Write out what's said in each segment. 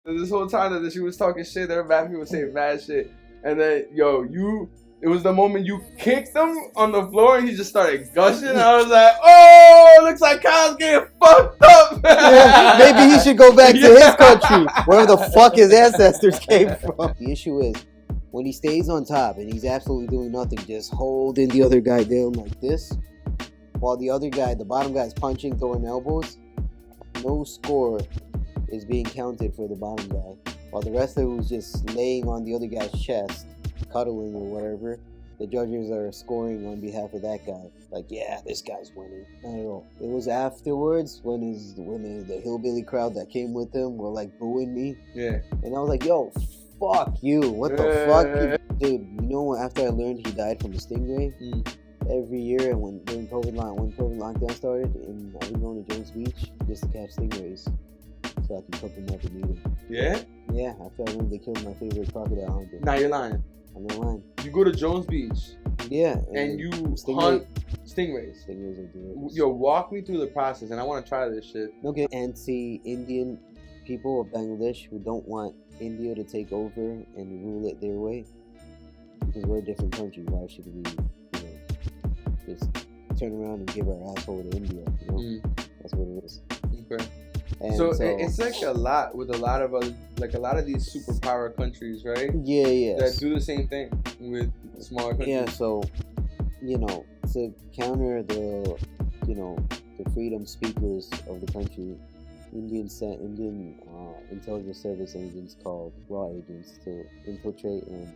This whole time that she was talking shit, there were mad people saying mad shit. And then, it was the moment you kicked him on the floor and he just started gushing. And I was like, oh, looks like Kyle's getting fucked up. Yeah, maybe he should go back to his country, wherever the fuck his ancestors came from. The issue is, when he stays on top and he's absolutely doing nothing, just holding the other guy down like this, while the other guy, the bottom guy, is punching, throwing elbows, no score is being counted for the bottom guy. While the wrestler who's just laying on the other guy's chest, cuddling or whatever, the judges are scoring on behalf of that guy. Like, yeah, this guy's winning. Not at all. It was afterwards when the hillbilly crowd that came with him were like booing me. Yeah. And I was like, yo, fuck you. What the fuck? Dude, you know, after I learned he died from a stingray, every year when COVID lockdown started, and I was going to Jones Beach just to catch stingrays so I can cook them up and eat them. Yeah? Yeah, after I learned they killed my favorite crocodile hunter. Nah, you're lying. I'm not lying. You go to Jones Beach. Yeah. And you hunt stingrays. Stingrays are delicious. Yo, walk me through the process, and I want to try this shit. Okay. Anti-Indian people of Bangladesh who don't want India to take over and rule it their way, because we're a different country. Why should we, just turn around and give our asshole to India? You know, that's what it is. Okay. And so it's like a lot with a lot of these superpower countries, right? Yeah. That do the same thing with smaller countries. Yeah. So, to counter the freedom speakers of the country, Indian intelligence service agents called raw agents to infiltrate and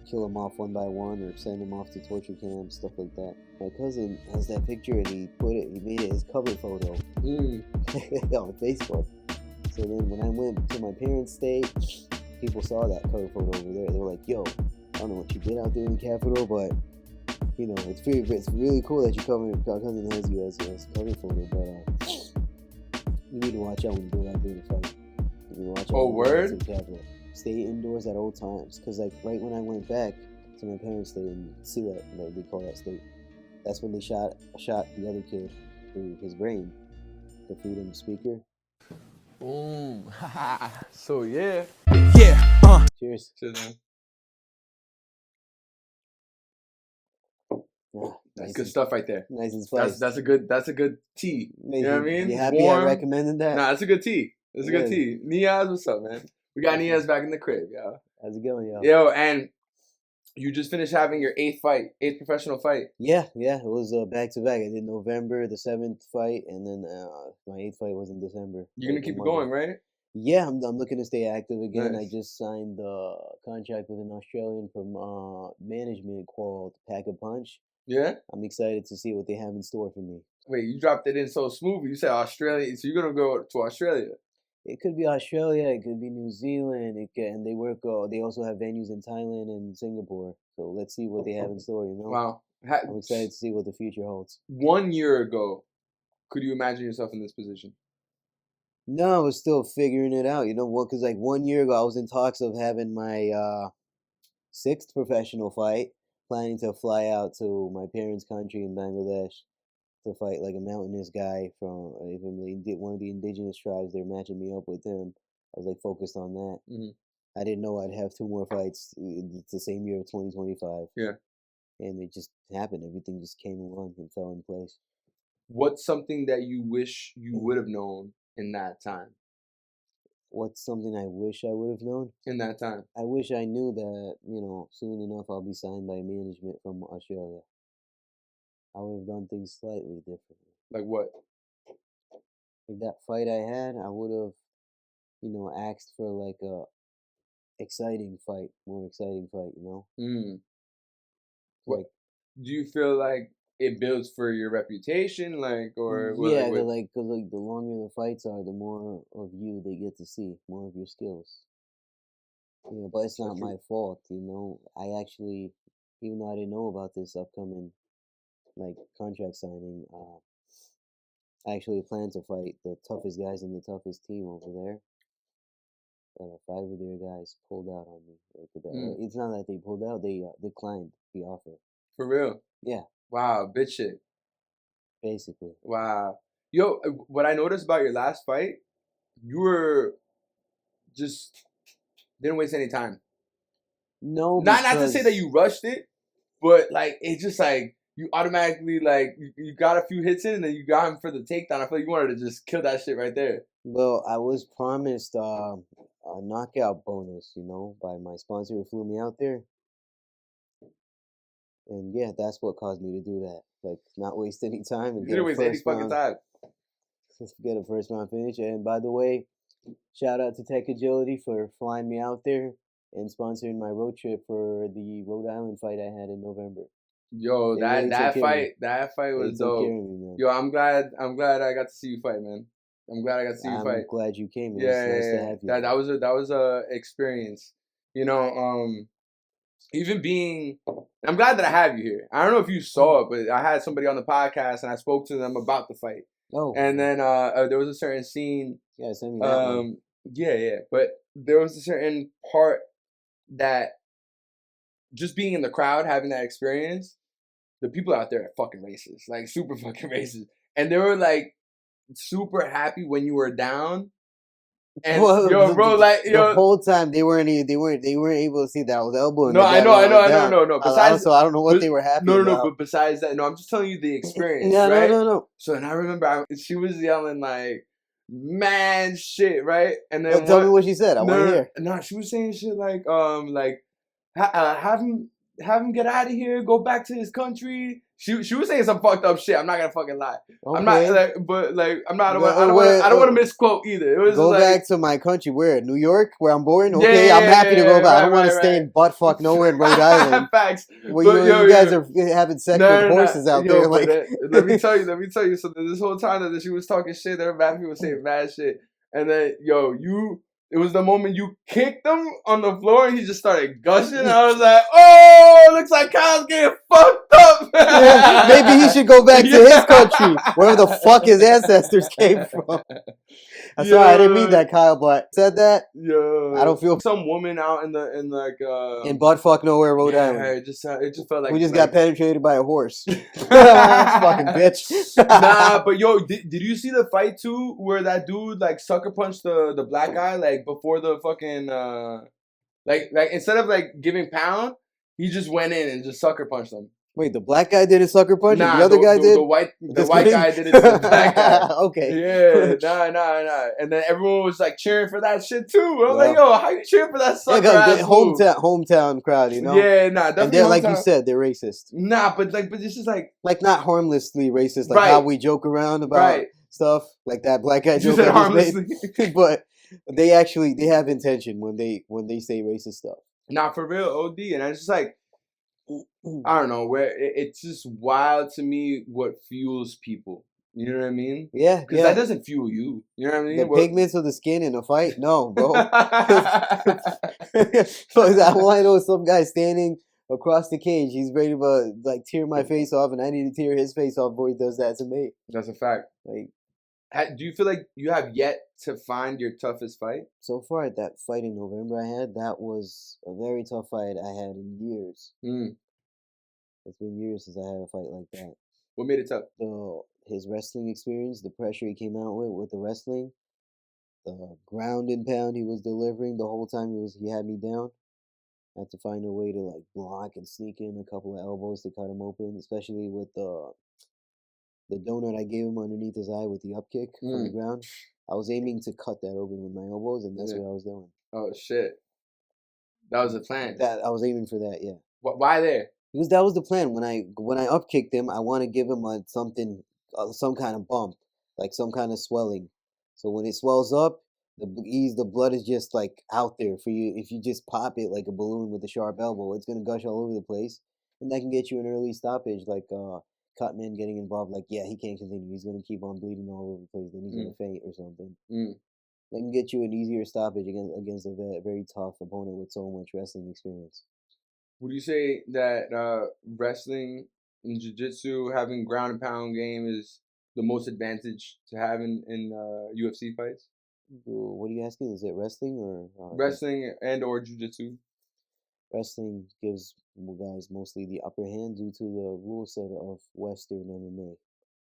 kill them off one by one or send them off to torture camps, stuff like that. My cousin has that picture and he made it his cover photo on Facebook. So then when I went to my parents' state, people saw that cover photo over there. They were like, yo, I don't know what you did out there in the Capitol, but it's really cool that your cousin has you as a cover photo, but you need to watch out when you go out there to fight. You need to watch out. Oh, word? To the Capitol. Stay indoors at all times, because like right when I went back to my parents' state in Silla, like they call that state, that's when they shot the other kid through his brain, the freedom speaker. Boom. So yeah. Cheers. Cheers, man. Yeah, that's good stuff right there. Nice and spicy. That's a good tea. You know what I mean? You happy Warm. I recommended that? Nah, it's a good tea. It's a good tea. Niyaz, what's up, man? We got Niyaz back in the crib, yo. How's it going, yo? Yo, and you just finished having your eighth professional fight. Yeah. It was back to back. I did November the 7th fight, and then my 8th fight was in December. You're gonna keep it going, right? Yeah, I'm looking to stay active again. Nice. I just signed a contract with an Australian management called Pack a Punch. Yeah. I'm excited to see what they have in store for me. Wait, you dropped it in so smooth. You said Australia, so you're gonna go to Australia. It could be Australia, it could be New Zealand, and they work. They also have venues in Thailand and Singapore. So let's see what they have in store. Wow, I'm excited to see what the future holds. 1 year ago, could you imagine yourself in this position? No, I was still figuring it out. Because like 1 year ago, I was in talks of having my 6th professional fight, planning to fly out to my parents' country in Bangladesh to fight like a mountainous guy from one of the indigenous tribes. They're matching me up with him. I was like focused on that. I didn't know I'd have 2 more fights. It's the same year of 2025. Yeah. And it just happened. Everything just came along and fell in place. What's something that you wish you would have known in that time? What's something I wish I would have known? In that time? I wish I knew that, soon enough I'll be signed by management from Australia. I would have done things slightly differently. Like what? Like that fight I had, I would have, asked for like a more exciting fight, What? Do you feel like it builds for your reputation, or yeah, because the longer the fights are, the more of you they get to see, more of your skills. But it's not my fault. I actually, even though I didn't know about this upcoming contract signing, I actually plan to fight the toughest guys in the toughest team over there. But 5 of their guys pulled out on me. It's not that they pulled out; they declined the offer. For real? Yeah. Wow, bitch shit. Basically. Wow. Yo, what I noticed about your last fight, you were just didn't waste any time. No, Not to say that because- you rushed it, but like it's just like you automatically like you got a few hits in and then you got him for the takedown. I feel like you wanted to just kill that shit right there. Well, I was promised a knockout bonus, you know, by my sponsor who flew me out there. And yeah, that's what caused me to do that. Like, not waste any time and You get didn't a waste any first fucking round, time. get a first round finish. And by the way, shout out to Tech Agility for flying me out there and sponsoring my road trip for the Rhode Island fight I had in November. Yo, They really that took care of me. that fight They was took dope. care of me, man. Yo, I'm glad I got to see you fight, man. I'm glad I got to see you I'm fight. glad you came. It was Yeah, nice yeah, to yeah. have you. That was a experience. You know, even being, I'm glad that I have you here. I don't know if you saw it, but I had somebody on the podcast and I spoke to them about the fight. Oh, And then there was a certain scene. yeah, send me that one. Yeah. But there was a certain part that just being in the crowd, having that experience, the people out there are fucking racist, like super fucking racist. And they were like super happy when you were down. And Well, yo, bro, like the yo, whole time they weren't able to see that I was elbowing. no, the I guy know, when I know, was I know, down. no, no. Besides, so I don't know what but, they were happy no, about. but besides that, no, I'm just telling you the experience, Yeah, right? no. So, and I remember she was yelling like, man, shit, right? And then Tell me what she said. I want to hear. No, she was saying shit like, have him get out of here, go back to his country. She was saying some fucked up shit. I'm not gonna fucking lie. Okay. I'm not like, but like I'm not. I don't want to misquote either. It was go like, back to my country. Where? New York, where I'm born. Okay, I'm happy to go back. I don't want to stay in buttfuck nowhere in Rhode Island. Facts. Well, you guys are having sex with horses out there. Like, let me tell you. So this whole time that she was talking shit, there were bad people saying bad shit, and then it was the moment you kicked him on the floor and he just started gushing. And I was like, oh, looks like Kyle's getting fucked up. yeah, maybe he should go back to his country, wherever the fuck his ancestors came from. I'm sorry, I didn't mean that, Kyle, but said that. Yeah, I don't feel some woman out in buttfuck nowhere, Rhode Island. It just felt like we just got penetrated by a horse. Fucking bitch. Nah, but yo, did you see the fight too, where that dude like sucker punched the black guy like before the fucking like instead of like giving pound, he just went in and just sucker punched him. Wait, the black guy did a sucker punch? Nah, the other guy did? The white guy did it to the black guy. Okay. Yeah, nah. And then everyone was like cheering for that shit too. I was like, yo, how you cheering for that sucker ass hometown crowd, you know? Yeah, nah. And they're, like you said, they're racist. Nah, but it's just like not harmlessly racist, like how we joke around about stuff, like that black guy joke I just made. But they have intention when they say racist stuff. Nah, for real, OD. And I just like, I don't know, where it's just wild to me what fuels people. You know what I mean? Yeah, because that doesn't fuel you. You know what I mean? The pigments of the skin in a fight? No, bro. All I know is some guy standing across the cage. He's ready to like tear my face off, and I need to tear his face off before he does that to me. That's a fact. Like, do you feel like you have yet to find your toughest fight? So far, that fight in November I had, that was a very tough fight I had in years. It's been years since I had a fight like that. What made it tough? His wrestling experience, the pressure he came out with the wrestling, the ground and pound he was delivering the whole time he had me down. I had to find a way to like block and sneak in a couple of elbows to cut him open, especially with the donut I gave him underneath his eye with the up kick from the ground. I was aiming to cut that open with my elbows, and that's what I was doing. Oh shit, that was the plan. That I was aiming for that, yeah. Why there? Because that was the plan. When I up kicked him, I want to give him some kind of bump, like some kind of swelling. So when it swells up, the blood is just like out there for you. If you just pop it like a balloon with a sharp elbow, it's gonna gush all over the place, and that can get you an early stoppage. Like Cutman getting involved, like he can't continue. He's gonna keep on bleeding all over the place. Then he's gonna faint or something. That can get you an easier stoppage against a very tough opponent with so much wrestling experience. Would you say that wrestling and jiu-jitsu, having ground and pound game, is the most advantage to have in UFC fights? What are you asking? Is it wrestling or wrestling and or jiu-jitsu? Wrestling gives guys mostly the upper hand due to the rule set of Western MMA.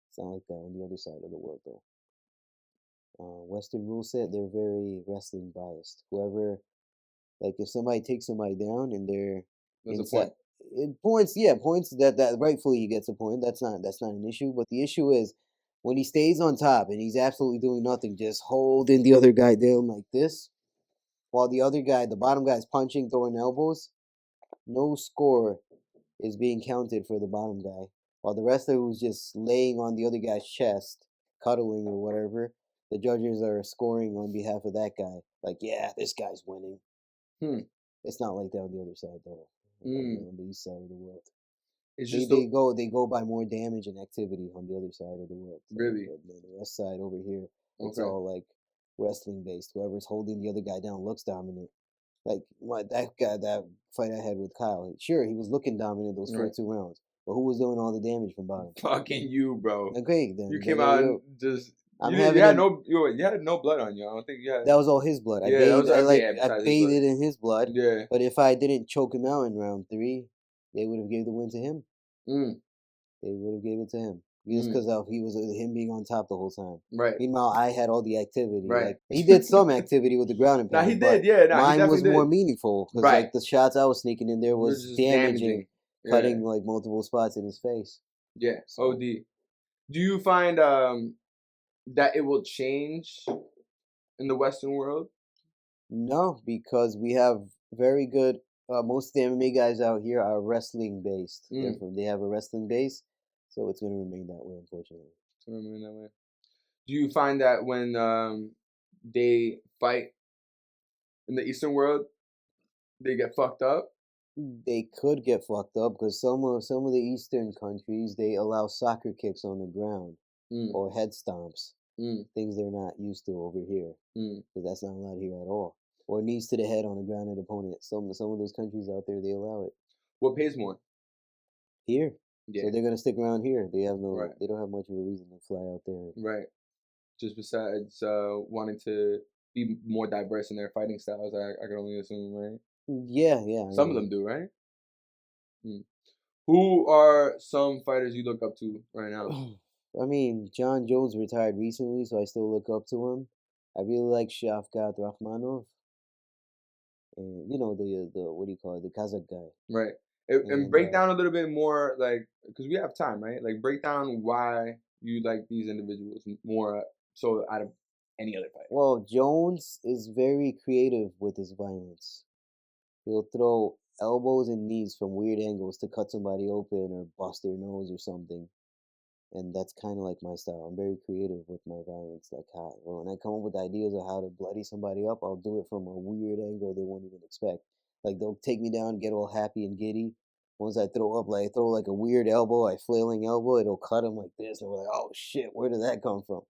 It's not like that on the other side of the world, though. Western rule set, they're very wrestling biased. Whoever, like, if somebody takes somebody down and they're That's a inside, point. points, yeah, points that rightfully he gets a point. That's not an issue. But the issue is when he stays on top and he's absolutely doing nothing, just holding the other guy down like this, while the other guy, the bottom guy, is punching, throwing elbows. No score is being counted for the bottom guy, while the wrestler who's just laying on the other guy's chest, cuddling or whatever, the judges are scoring on behalf of that guy. Like, yeah, this guy's winning. Hmm. It's not like that on the other side though. On the east side of the world, It's they just they go they go by more damage and activity on the other side of the world. really The west side over here, it's okay. all like wrestling based. Whoever's holding the other guy down looks dominant. Like that fight I had with Kyle. Sure, he was looking dominant those Right. first 2 rounds, but who was doing all the damage from bottom? Fucking you, bro. Okay, then You came out and just I'm you having had him. you had no blood on you. I don't think you had. That was all his blood. Yeah, that was I besides his blood. bathed in his blood. Yeah. But if I didn't choke him out in round 3, they would have gave the win to him. Mm. They would have gave it to him just Mm. because of him being on top the whole time. Right. Meanwhile, I had all the activity. Right. Like he did some activity with the ground and Nah, pound. he did. Yeah. Nah, he mine was definitely more did. meaningful because Right. like the shots I was sneaking in there You're was just damaging, cutting Yeah. like multiple spots in his face. Yeah. So- OD. Do you find that it will change in the Western world? No, because we have very good. Most of the MMA guys out here are wrestling based. They have a wrestling base, so it's going to remain that way, unfortunately. It's gonna remain that way. Do you find that when they fight in the Eastern world, they get fucked up? They could get fucked up because some of the eastern countries they allow soccer kicks on the ground Mm. or head stomps, Mm. things they're not used to over here. Mm. Because that's not allowed here at all. Or knees to the head on the grounded opponent. Some of those countries out there they allow it. What pays more? Here. Yeah. So they're gonna stick around here. They have no. Right. They don't have much of a reason to fly out there. Right. Just besides wanting to be more diverse in their fighting styles, I can only assume, right? Yeah. Some of them do, right? Mm. Who are some fighters you look up to right now? I mean, John Jones retired recently, so I still look up to him. I really like Shavkat Rakhmonov, and you know the what do you call it, the Kazakh guy. Right. And break down a little bit more, like, because we have time, right? Like, break down why you like these individuals more so out of any other fight. Well, Jones is very creative with his violence. He'll throw elbows and knees from weird angles to cut somebody open or bust their nose or something. And that's kind of like my style. I'm very creative with my violence. Like when I come up with ideas of how to bloody somebody up, I'll do it from a weird angle they won't even expect. Like they'll take me down, get all happy and giddy. Once I throw up, like I throw like a weird elbow, a flailing elbow, it'll cut them like this. And we're like, oh shit, where did that come from?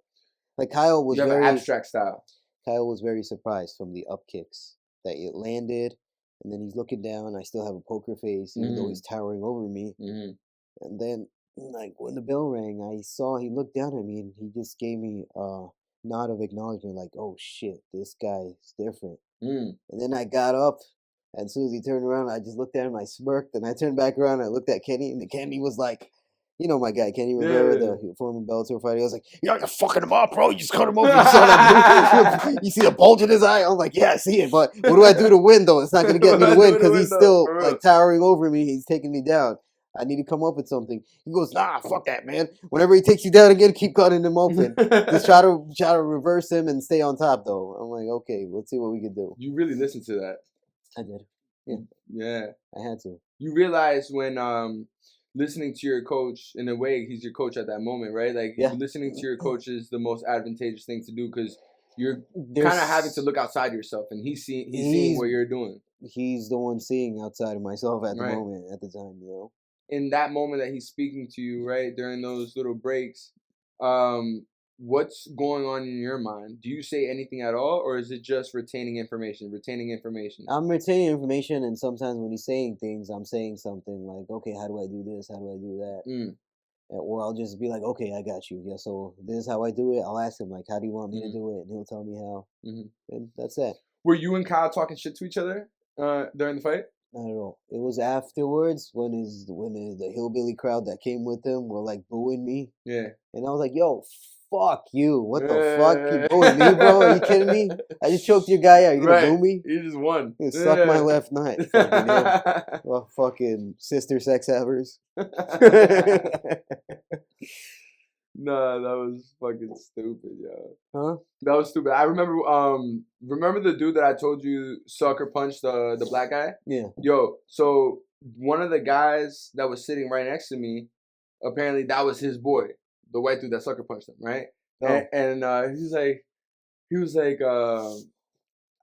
Like Kyle was You have very an abstract style. Kyle was very surprised from the up kicks that it landed, and then he's looking down. I still have a poker face, even though he's towering over me. And then, like when the bell rang, I saw he looked down at me and he just gave me a nod of acknowledgement, like, "Oh shit, this guy's different." And then I got up, and as soon as he turned around, I just looked at him. I smirked, and I turned back around. And I looked at Kenny, and Kenny was like, you know my guy, Kenny Rivera, the former Bellator fighter. I was like, "You're not fucking him up, bro. You just cut him over. You saw that? You see the bulge in his eye?" I'm like, "Yeah, I see it. But what do I do to win, though? It's not gonna get me to win because he's still like towering over me. He's taking me down. I need to come up with something." He goes, "Nah, fuck that, man. Whenever he takes you down again, keep cutting him open. Just try to reverse him and stay on top, though." I'm like, "Okay, let's see what we can do." You really listened to that. I did. Yeah. Yeah. I had to. You realize when listening to your coach, in a way, he's your coach at that moment, right? Like, listening to your coach is the most advantageous thing to do because you're kind of having to look outside yourself, and he's seeing what you're doing. He's the one seeing outside of myself at the moment, at the time, you know. In that moment that he's speaking to you, right, during those little breaks, what's going on in your mind? Do you say anything at all, or is it just retaining information? I'm retaining information, and sometimes when he's saying things, I'm saying something like, "Okay, how do I do this? How do I do that?" Or I'll just be like, "Okay, I got you. Yeah, so this is how I do it." I'll ask him, like, "How do you want me to do it?" And he'll tell me how. And that's that. Were you and Kyle talking shit to each other during the fight? Not at all. It was afterwards when the hillbilly crowd that came with him were like booing me. Yeah. And I was like, "Yo, fuck you. What the fuck? You booing me, bro? Are you kidding me? I just choked your guy out. You gonna boo me? You just won. You suck my left nut. Fucking hell. Well, fucking sister sex havers. Nah, that was fucking stupid, yo. Huh? That was stupid. I remember the dude that I told you sucker punched the black guy? Yeah. Yo, so one of the guys that was sitting right next to me, apparently that was his boy, the white dude that sucker punched him, right? Oh. And he was like,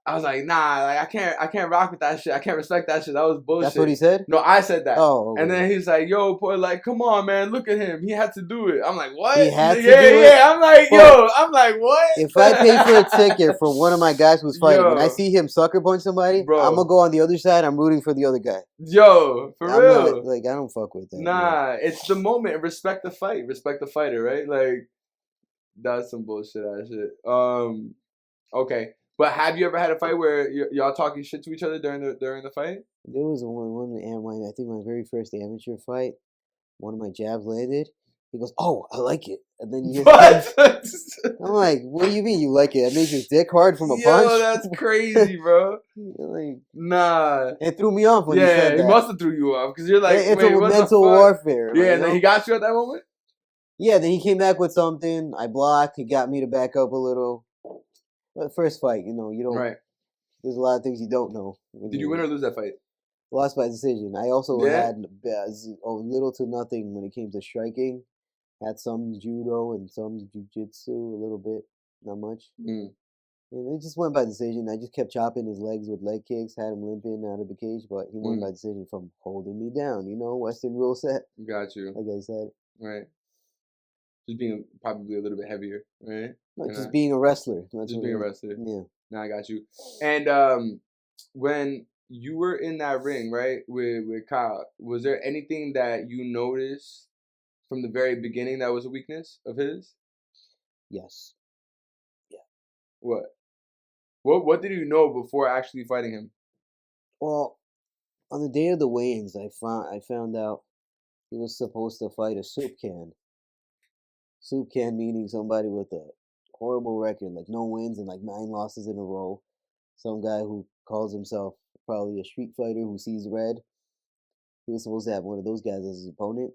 I was like, nah, like I can't rock with that shit. I can't respect that shit. That was bullshit. That's what he said? No, I said that. Oh. Okay. And then he's like, yo, boy, like, come on, man, look at him. He had to do it. I'm like, what? He had to do it? Yeah. I'm like, Bro, I'm like, what? If I pay for a ticket for one of my guys who's fighting, and I see him sucker punch somebody, bro, I'm gonna go on the other side. I'm rooting for the other guy. Yo, for real. Not, like, I don't fuck with that. Nah, it's the moment. Respect the fight. Respect the fighter, right? Like, that's some bullshit ass shit. Okay. But have you ever had a fight where y'all talking shit to each other during the fight? There was I think my very first amateur fight, one of my jabs landed. He goes, "Oh, I like it," and then you what? I'm like, "What do you mean you like it? I made your dick hard from a punch." Yo, that's crazy, bro. Like, nah, it threw me off when he said that. He must have threw you off because you're like, it's wait, a what mental the fuck? warfare. Yeah, and then he got you at that moment. Yeah, then he came back with something. I blocked. He got me to back up a little. But the first fight, you don't. Right. There's a lot of things you don't know. Did you win or lose that fight? Lost by decision. I also had a little to nothing when it came to striking. Had some judo and some jiu-jitsu, a little bit, not much. And it just went by decision. I just kept chopping his legs with leg kicks, had him limping out of the cage, but he won by decision from holding me down. Western rule set. Got you. Like I said. Right. Just being probably a little bit heavier, right? No, just being a wrestler. Just being a wrestler. Yeah. Now I got you. And when you were in that ring, right, with Kyle, was there anything that you noticed from the very beginning that was a weakness of his? Yes. Yeah. What? What did you know before actually fighting him? Well, on the day of the weigh-ins, I found out he was supposed to fight a soup can. Soup can meaning somebody with a horrible record, like no wins and like 9 losses in a row. Some guy who calls himself probably a street fighter who sees red. He was supposed to have one of those guys as his opponent.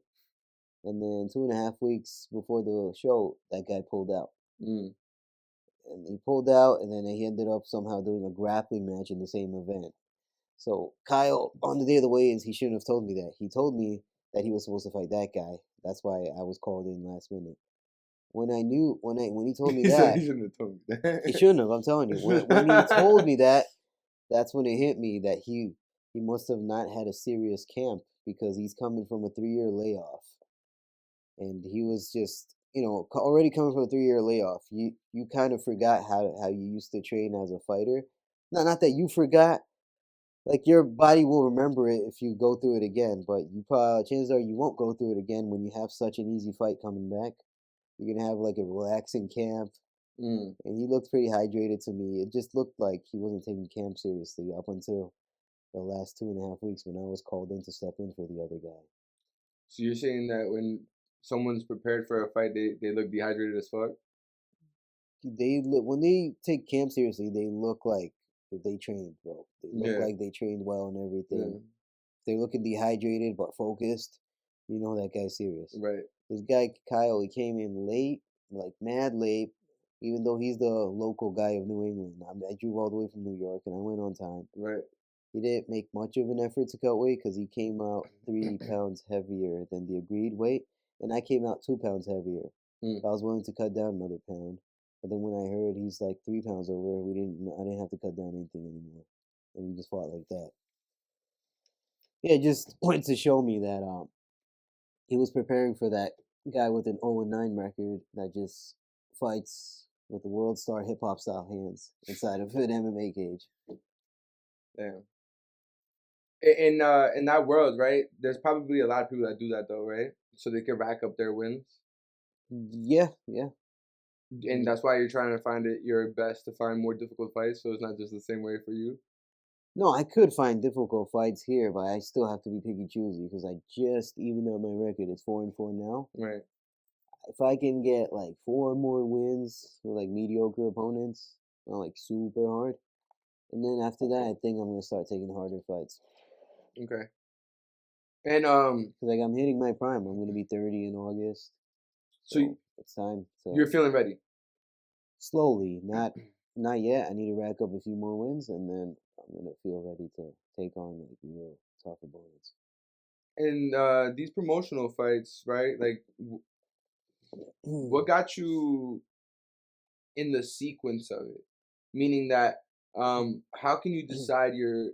And then 2.5 weeks before the show, that guy pulled out. And he pulled out, and then he ended up somehow doing a grappling match in the same event. So Kyle, on the day of the weigh-ins, he shouldn't have told me that. He told me that he was supposed to fight that guy. That's why I was called in last minute. When he told me that, he shouldn't have told me that. He shouldn't have. I'm telling you. When he told me that, that's when it hit me that he must have not had a serious camp because he's coming from a 3-year layoff, and he was just already coming from a 3-year layoff. You kind of forgot how you used to train as a fighter. Not that you forgot. Like, your body will remember it if you go through it again, but chances are you won't go through it again when you have such an easy fight coming back. You're going to have like a relaxing camp. And he looked pretty hydrated to me. It just looked like he wasn't taking camp seriously up until the last 2.5 weeks when I was called in to step in for the other guy. So you're saying that when someone's prepared for a fight, they look dehydrated as fuck? When they take camp seriously, they look like they trained, bro. They look like they trained well and everything. They're looking dehydrated but focused. You know that guy's serious. Right. This guy, Kyle, he came in late, like mad late, even though he's the local guy of New England. I drove all the way from New York, and I went on time. Right. He didn't make much of an effort to cut weight because he came out 3 pounds heavier than the agreed weight, and I came out 2 pounds heavier. I was willing to cut down another pound, but then when I heard he's like 3 pounds over, I didn't have to cut down anything anymore, and we just fought like that. Yeah, it just wanted to show me that he was preparing for that guy with an 0-9 record that just fights with the world star hip hop style hands inside of an MMA cage. Damn. In that world, right? There's probably a lot of people that do that though, right? So they can rack up their wins. Yeah. And that's why you're trying to find it your best to find more difficult fights, so it's not just the same way for you. No, I could find difficult fights here, but I still have to be picky choosy because even though my record is 4-4 now, right? if I can get like 4 more wins with like mediocre opponents, not like super hard, and then after that, I think I'm gonna start taking harder fights. Okay. And 'Cause, like I'm hitting my prime. I'm gonna be 30 in August, so so it's time you're to feeling ready. slowly, not yet. I need to rack up a few more wins, and then I'm gonna feel ready to take on like real tough opponents. And these promotional fights, right? Like, what got you in the sequence of it? Meaning that, how can you decide your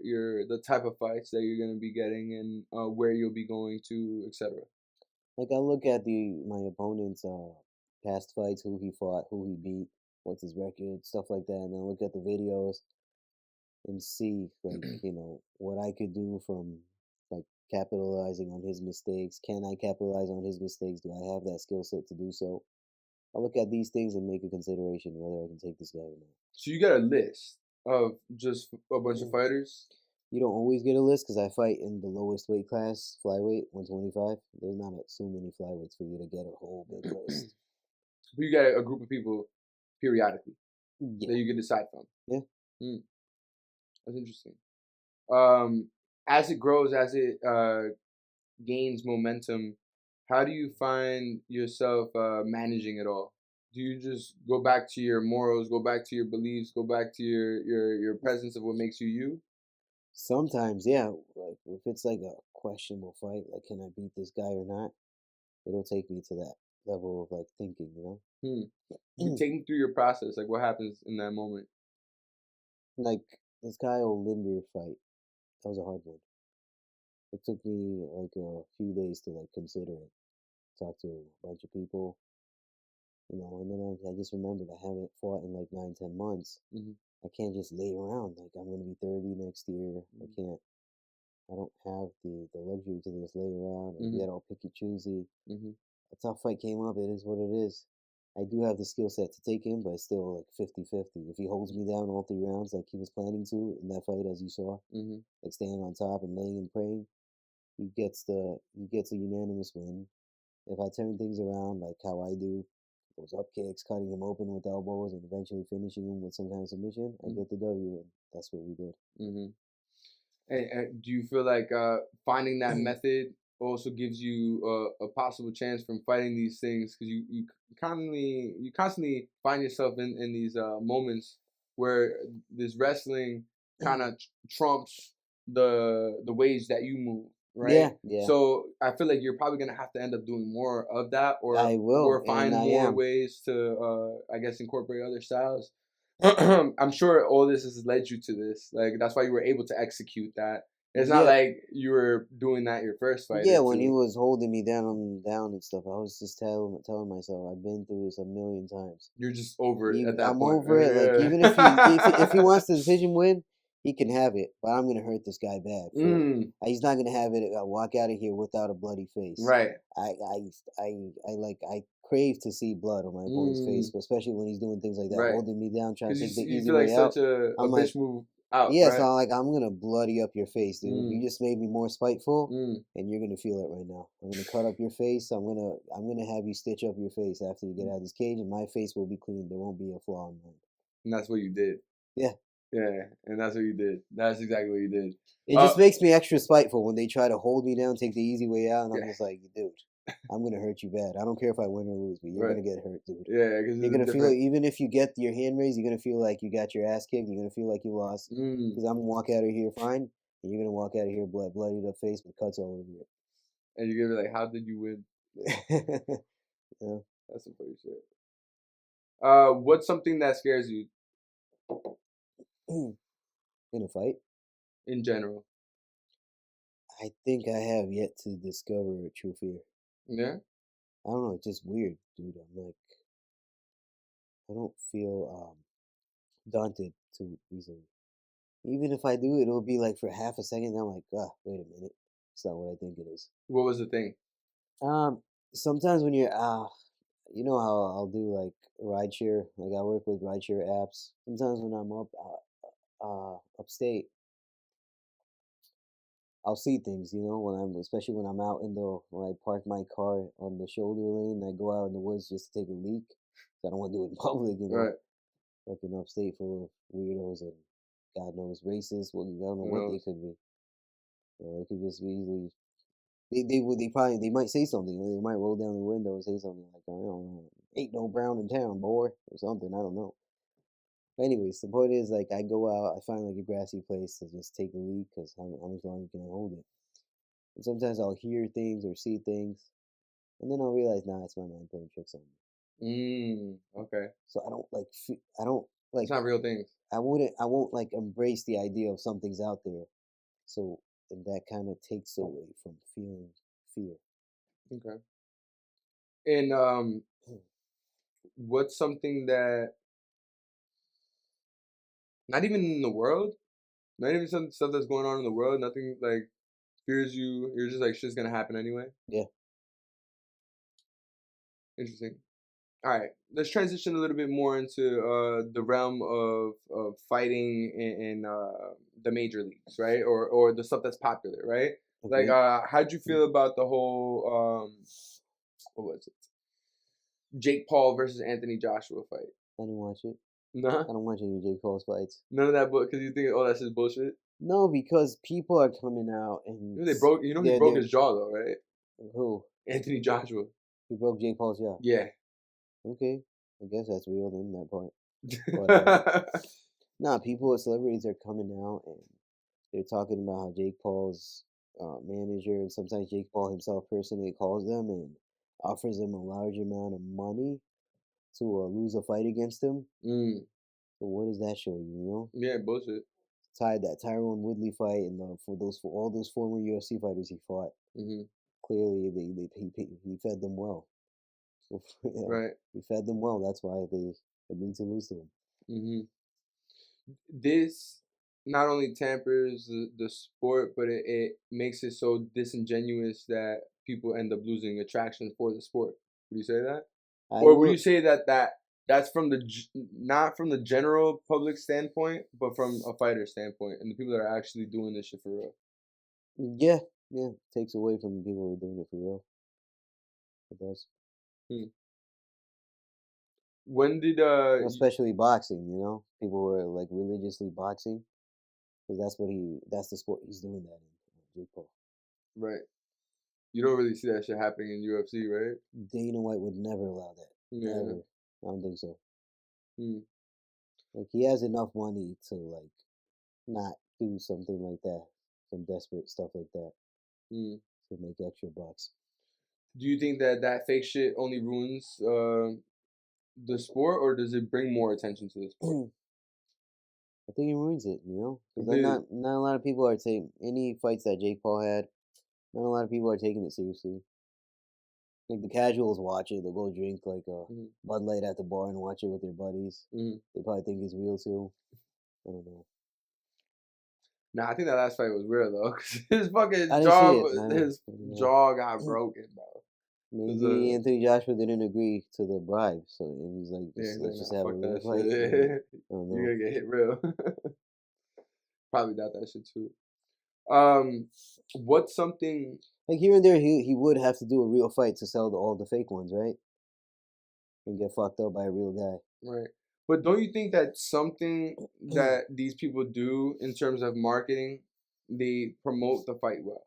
the type of fights that you're gonna be getting and where you'll be going to, etc. Like I look at the my opponent's past fights, who he fought, who he beat, what's his record, stuff like that, and then look at the videos and see like what I could do from like capitalizing on his mistakes. Can I capitalize on his mistakes? Do I have that skill set to do so? I look at these things and make a consideration whether I can take this guy or So you got a list of just a bunch of not. fighters. You don't always get a list because I fight in the lowest weight class, flyweight, 125. There's not so many flyweights for you to get a whole big list. But you got a group of people periodically that Yeah, you can decide from. yeah. Mm, that's interesting. As it grows, as it gains momentum, how do you find yourself managing it all? Do you just go back to your morals, go back to your beliefs, go back to your presence of what makes you you? Sometimes, yeah. Like if it's like a questionable fight, like can I beat this guy or not? It'll take me to that level of like thinking. Hmm. Take me through your process. Like what happens in that moment? Like this Kyle Linder fight, that was a hard one. It took me like a few days to like consider it. Talk to a bunch of people, and then I just remembered I haven't fought in like 9, 10 months. Hmm. I can't just lay around. Like I'm gonna be 30 next year. I can't. I don't have the luxury to just lay around and Hmm. get all picky choosy. Hmm. A tough fight came up. It is what it is. I do have the skill set to take him, but it's still like 50-50. If he holds me down all 3 rounds like he was planning to in that fight, as you saw, Hmm. like staying on top and laying and praying, he gets a unanimous win. If I turn things around like how I do, those up kicks, cutting him open with elbows, and eventually finishing him with some kind of submission, I get the W, and that's what we did. Hmm. And do you feel like finding that method also gives you a possible chance from fighting these things because you constantly find yourself in these moments where this wrestling kind of trumps the ways that you move, right? Yeah, yeah, So I feel like you're probably gonna have to end up doing more of that, I will, or and find I more am. ways to I guess incorporate other styles. I'm sure all this has led you to this. Like that's why you were able to execute that. It's not Yeah, like you were doing that your first fight yeah. or When he two. was holding me down and stuff, I was just telling myself, I've been through this a million times. You're just over it at that I'm point. over it. Like even if he Yeah. wants the decision win, he can have it. But I'm gonna hurt this guy bad for it. Mm, He's not gonna have it. Walk out of here without a bloody face. right. I crave to see blood on my opponent's face, Mm, but especially when he's doing things like that, right. holding me down, trying Because to take the you easy feel like way out. such a I'm like, bitch move out, yeah, so right? I'm gonna bloody up your face, dude. You Mm, just made me more spiteful, mm, and you're gonna feel it right now. I'm gonna cut up your face. I'm gonna have you stitch up your face after you get mm. out of this cage, and my face will be clean. There won't be a flaw in mine. And that's what you did. Yeah, Yeah, and that's what you did. That's exactly what you did. it Uh, just makes me extra spiteful when they try to hold me down, take the easy way out, and I'm yeah, just like, dude, I'm gonna hurt you bad. I don't care if I win or lose, but you're right. gonna get hurt, dude. Yeah, because You're it's a gonna feel it, different. even if you get your hand raised, you're gonna feel like you got your ass kicked. You're gonna feel like you lost, Mm, because I'm gonna walk out of here fine, and you're gonna walk out of here bloodied up face with cuts all over and you're gonna be like, how did you win? Like, it. Yeah. that's some funny shit. What's something that scares you In a fight, in general? I think I have yet to discover a true fear. Yeah. I don't know, it's just weird, dude. I'm like, I don't feel daunted too easily. Even if I do, it'll be like for half a second. I'm like, wait a minute, it's not what I think it is. What was the thing? Um, Sometimes when you're you know how I'll do like rideshare, like I work with rideshare apps. Sometimes when I'm upstate, I'll see things, especially when I'm out when I park my car on the shoulder lane, and I go out in the woods just to take a leak. 'Cause I don't want to do it in public, Right. fucking upstate full of weirdos and God knows racists. Well, I don't know Who what they knows? could be. They could just be easily. They might say something. They might roll down their window and say something like, "I don't know, ain't no brown in town, boy," or something. I don't know. Anyways, the point is, like, I go out, I find like a grassy place to just take a leak because how much longer can I hold it? And sometimes I'll hear things or see things, and then I'll realize, nah, it's my mind playing tricks on me. Okay. So I don't like, I don't It's like, not real things. I won't like embrace the idea of something's out there. So and that kind of takes away from feeling fear. Okay. And what's something that not even in the world, not even some stuff that's going on in the world, nothing like fears you. You're just like shit's gonna happen anyway. Yeah. Interesting. All right, let's transition a little bit more into the realm of fighting in the major leagues, right? Or the stuff that's popular, right? Like, Okay. how'd you feel about the whole what was it? Jake Paul versus Anthony Joshua fight? I didn't watch it. Nah, I don't watch any J. Cole's fights. none of that book because you think, oh, that's just bullshit. No, because people are coming out and You know they broke. You know he broke his jaw though, right? who? Anthony Joshua. He broke Jake Paul's jaw. Yeah. Okay. I guess that's real then, that part. But nah, celebrities are coming out and they're talking about how Jake Paul's manager and sometimes Jake Paul himself personally calls them and offers them a large amount of money to lose a fight against him. So what does that show you? Yeah, bullshit. That Tyrone Woodley fight and for all those former UFC fighters he fought. Clearly, he fed them well. Right. He fed them well. That's why they agreed to lose to him. This not only tampers the sport, but it makes it so disingenuous that people end up losing attraction for the sport. Would you say that? Or would you say that's from not from the general public standpoint, but from a fighter standpoint, and the people that are actually doing this shit for real? Yeah, takes away from the people who are doing it for real. It does. When did especially boxing, people who are like religiously boxing, because that's the sport he's doing that in. Jake Paul. Right. You don't really see that shit happening in UFC, right? Dana White would never allow that. Yeah. Never. I don't think so. Like he has enough money to like not do something like that, some desperate stuff like that, to make extra bucks. Do you think that fake shit only ruins the sport, or does it bring more attention to the sport? I think it ruins it, because not a lot of people are taking any fights that Jake Paul had. Not a lot of people are taking it seriously. Like the casuals watch it, they'll go drink like a Bud Light at the bar and watch it with their buddies. They probably think it's real too. I don't know. Nah, I think that last fight was real though, cause his fucking jaw got broken, bro. Maybe Anthony Joshua didn't agree to the bribe, so it was like, let's just have a real fight. You're gonna get hit real. Probably doubt that shit too. What's something like here and there he would have to do a real fight to sell all the fake ones, right? And get fucked up by a real guy. Right. But don't you think that something that these people do in terms of marketing, they promote the fight well?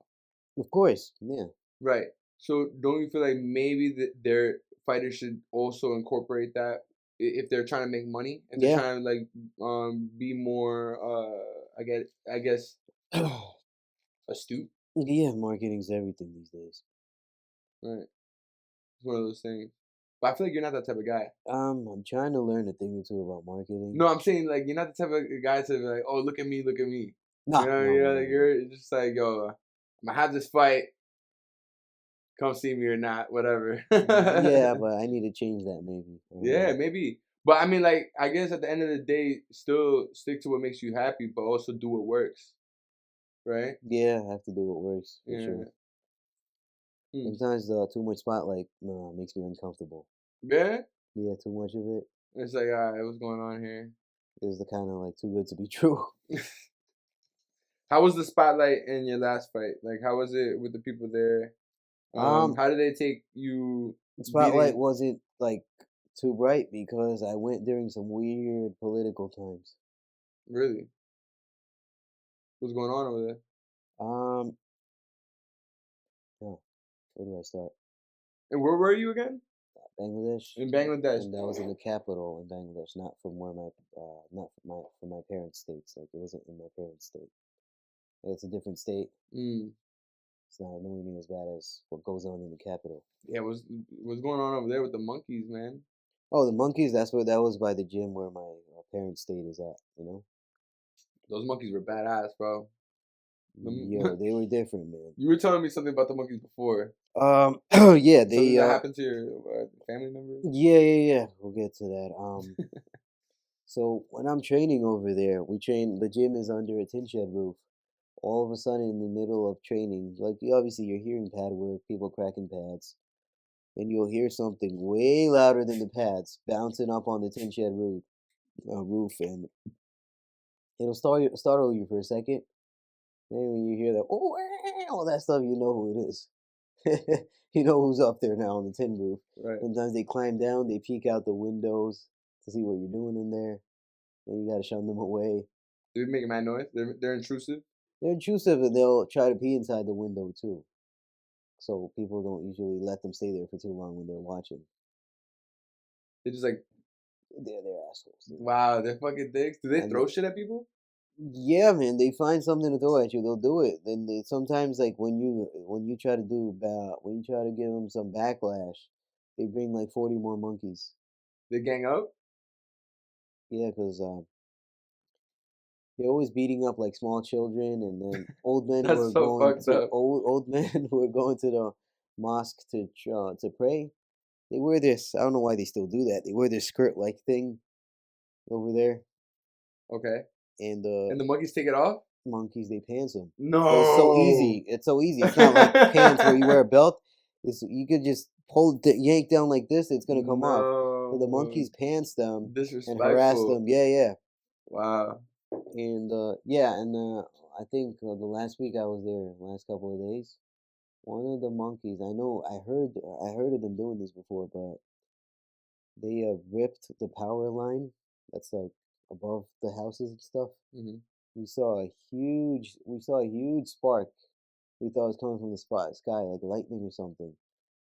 Of course, yeah. Right. So don't you feel like maybe their fighters should also incorporate that if they're trying to make money and they're trying to like be more I guess astute? Yeah, marketing's everything these days. Right. It's one of those things. But I feel like you're not that type of guy. I'm trying to learn a thing or two about marketing. No, I'm saying like you're not the type of guy to be like, oh, look at me, look at me. No, you're just like, yo, I'm gonna have this fight. Come see me or not, whatever. Yeah, but I need to change that maybe. Yeah, maybe. But I mean, like, I guess at the end of the day, still stick to what makes you happy, but also do what works. Right? Yeah, I have to do what works. For sure. Sometimes too much spotlight makes me uncomfortable. Yeah? Yeah, too much of it. It's like, all right, what's going on here? It's the kind of like too good to be true. How was the spotlight in your last fight? Like, how was it with the people there? Um, How did they take you Spotlight beating? wasn't like too bright because I went during some weird political times. Really, what's going on over there? Um, oh, where do I start? And where were you again? Bangladesh, In Bangladesh. and that was in the capital in Bangladesh, not from where not from my parents' states. Like it wasn't in my parents' state. It's a different state. Mm. It's not nowhere near as bad as what goes on in the capital. Yeah, what's going on over there with the monkeys, man? Oh, the monkeys. That's where that was by the gym where my parents' state is at. Those monkeys were badass, bro. Yo, they were different, man. You were telling me something about the monkeys before. Yeah, Something they that happened to your family members. yeah. We'll get to that. So when I'm training over there, we train. The gym is under a tin shed roof. All of a sudden, in the middle of training, like obviously you're hearing pad work, people cracking pads, and you'll hear something way louder than the pads bouncing up on the tin shed roof, and it'll startle you for a second. And when you hear that, oh, all that stuff, you know who it is. You know who's up there now on the tin roof. Right. Sometimes they climb down, they peek out the windows to see what you're doing in there, and you gotta shun them away. They make mad noise. They're intrusive. They're intrusive and they'll try to pee inside the window too. So people don't usually let them stay there for too long when they're watching. They're just like, They're assholes. wow, they're fucking dicks. Do they And throw shit at people? yeah, man, they find something to throw at you, they'll do it. Then they sometimes like when you try to when you try to give them some backlash, they bring like 40 more monkeys. They gang up. Yeah, because they're always beating up like small children, and then old men who That's are so going fucked to up. old men who are going to the mosque to pray. They wear this. I don't know why they still do that. They wear this skirt like thing over there, Okay. and And the monkeys take it off. monkeys they pants them. But it's so No. easy. It's so easy. It's not like pants where you wear a belt. You could just yank down like this. It's gonna come off. So the No. monkeys pants them and harass Disrespectful. them. Yeah, yeah. Wow. And yeah, and I think the last week I was there, last couple of days, one of the monkeys. I know I heard of them doing this before, but they ripped the power line that's like above the houses and stuff. Hmm. We saw a huge spark. We thought it was coming from the sky, like lightning or something.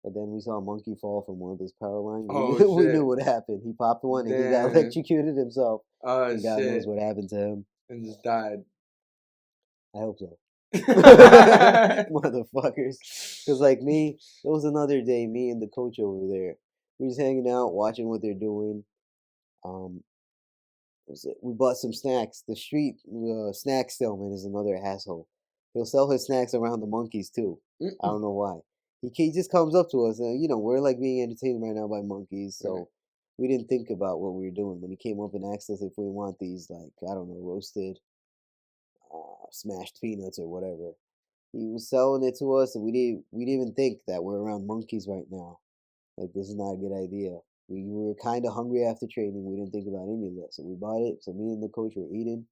But then we saw a monkey fall from one of those power lines. We Oh knew we knew shit. what happened. He popped one and he got Damn. electrocuted himself. Oh And God knows shit. what happened to him. And just died. I hope so. Motherfuckers. Because like me, it was another day, me and the coach over there. We just hanging out, watching what they're doing. Um, we bought some snacks. The street snack salesman is another asshole. He'll sell his snacks around the monkeys too. I Mm. don't know why. He just comes up to us, and we're like being entertained right now by monkeys, Right. so we didn't think about what we were doing when he came up and asked us if we want these, like I don't know, roasted, smashed peanuts or whatever. He was selling it to us, and we didn't even think that we're around monkeys right now. Like this is not a good idea. We were kind of hungry after training. We didn't think about any of that, so we bought it. So me and the coach were eating.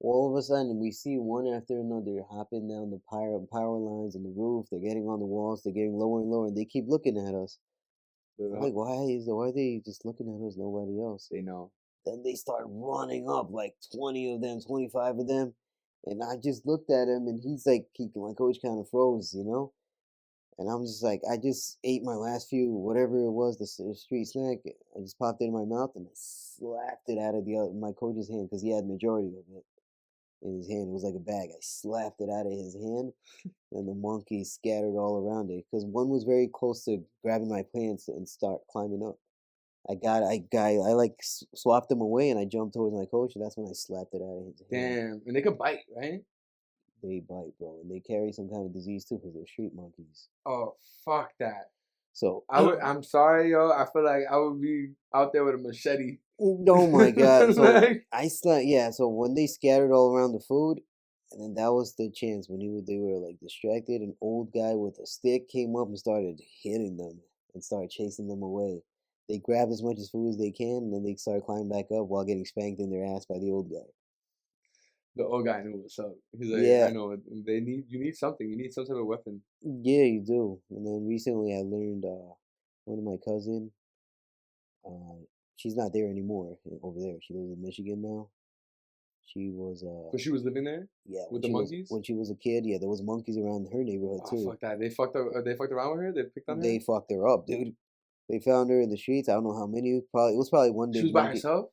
All of a sudden, we see one after another hopping down the power lines and the roof. They're getting on the walls. They're getting lower and lower, and they keep looking at us. I'm like, why are they just looking at us? Nobody else. They know. Then they start running up, like 20 of them, 25 of them, and I just looked at him, and he's like, my coach kind of froze. And I'm just like, I just ate my last few, whatever it was, the street snack. I just popped it in my mouth and I slapped it out of my coach's hand because he had majority of it in his hand. It was like a bag. I slapped it out of his hand, and the monkeys scattered all around it because one was very close to grabbing my pants and start climbing up. I like swapped them away and I jumped towards my coach, and that's when I slapped it out of his hand. Damn. And they could bite, right? They bite, bro, and they carry some kind of disease too because they're street monkeys. Oh, fuck that. So I'm sorry, yo. I feel like I would be out there with a machete. oh my god! So Like, I slept. Yeah. So when they scattered all around the food, and then that was the chance when they were like distracted. An old guy with a stick came up and started hitting them and started chasing them away. They grab as much as food as they can, and then they start climbing back up while getting spanked in their ass by the old guy. The old guy knew what's up. He's like, I Yeah, know you need something. You need some type of weapon. yeah, you do. And then recently I learned one of my cousin, uh, she's not there anymore over there. She lives in Michigan now. She was But she was living there yeah, with the monkeys. when she was a kid, yeah, there was monkeys around her neighborhood Oh too. fuck that! They fucked around with her. They picked on her. They fucked her up, dude. They found her in the streets. I don't know how many. Probably it was probably one She big was by monkey. herself.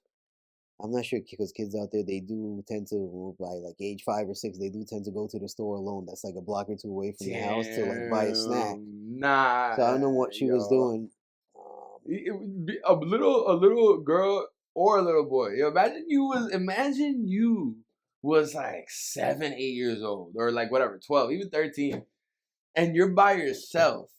I'm not sure because kids out there they do tend to well, by like age 5 or 6 they do tend to go to the store alone. That's like a block or two away from the house to like buy a snack. Damn, nah, So I don't know what she was yo. doing. It would be a little girl or a little boy. Yo, imagine you was like 7, 8 years old, or like whatever, 12, even 13, and you're by yourself,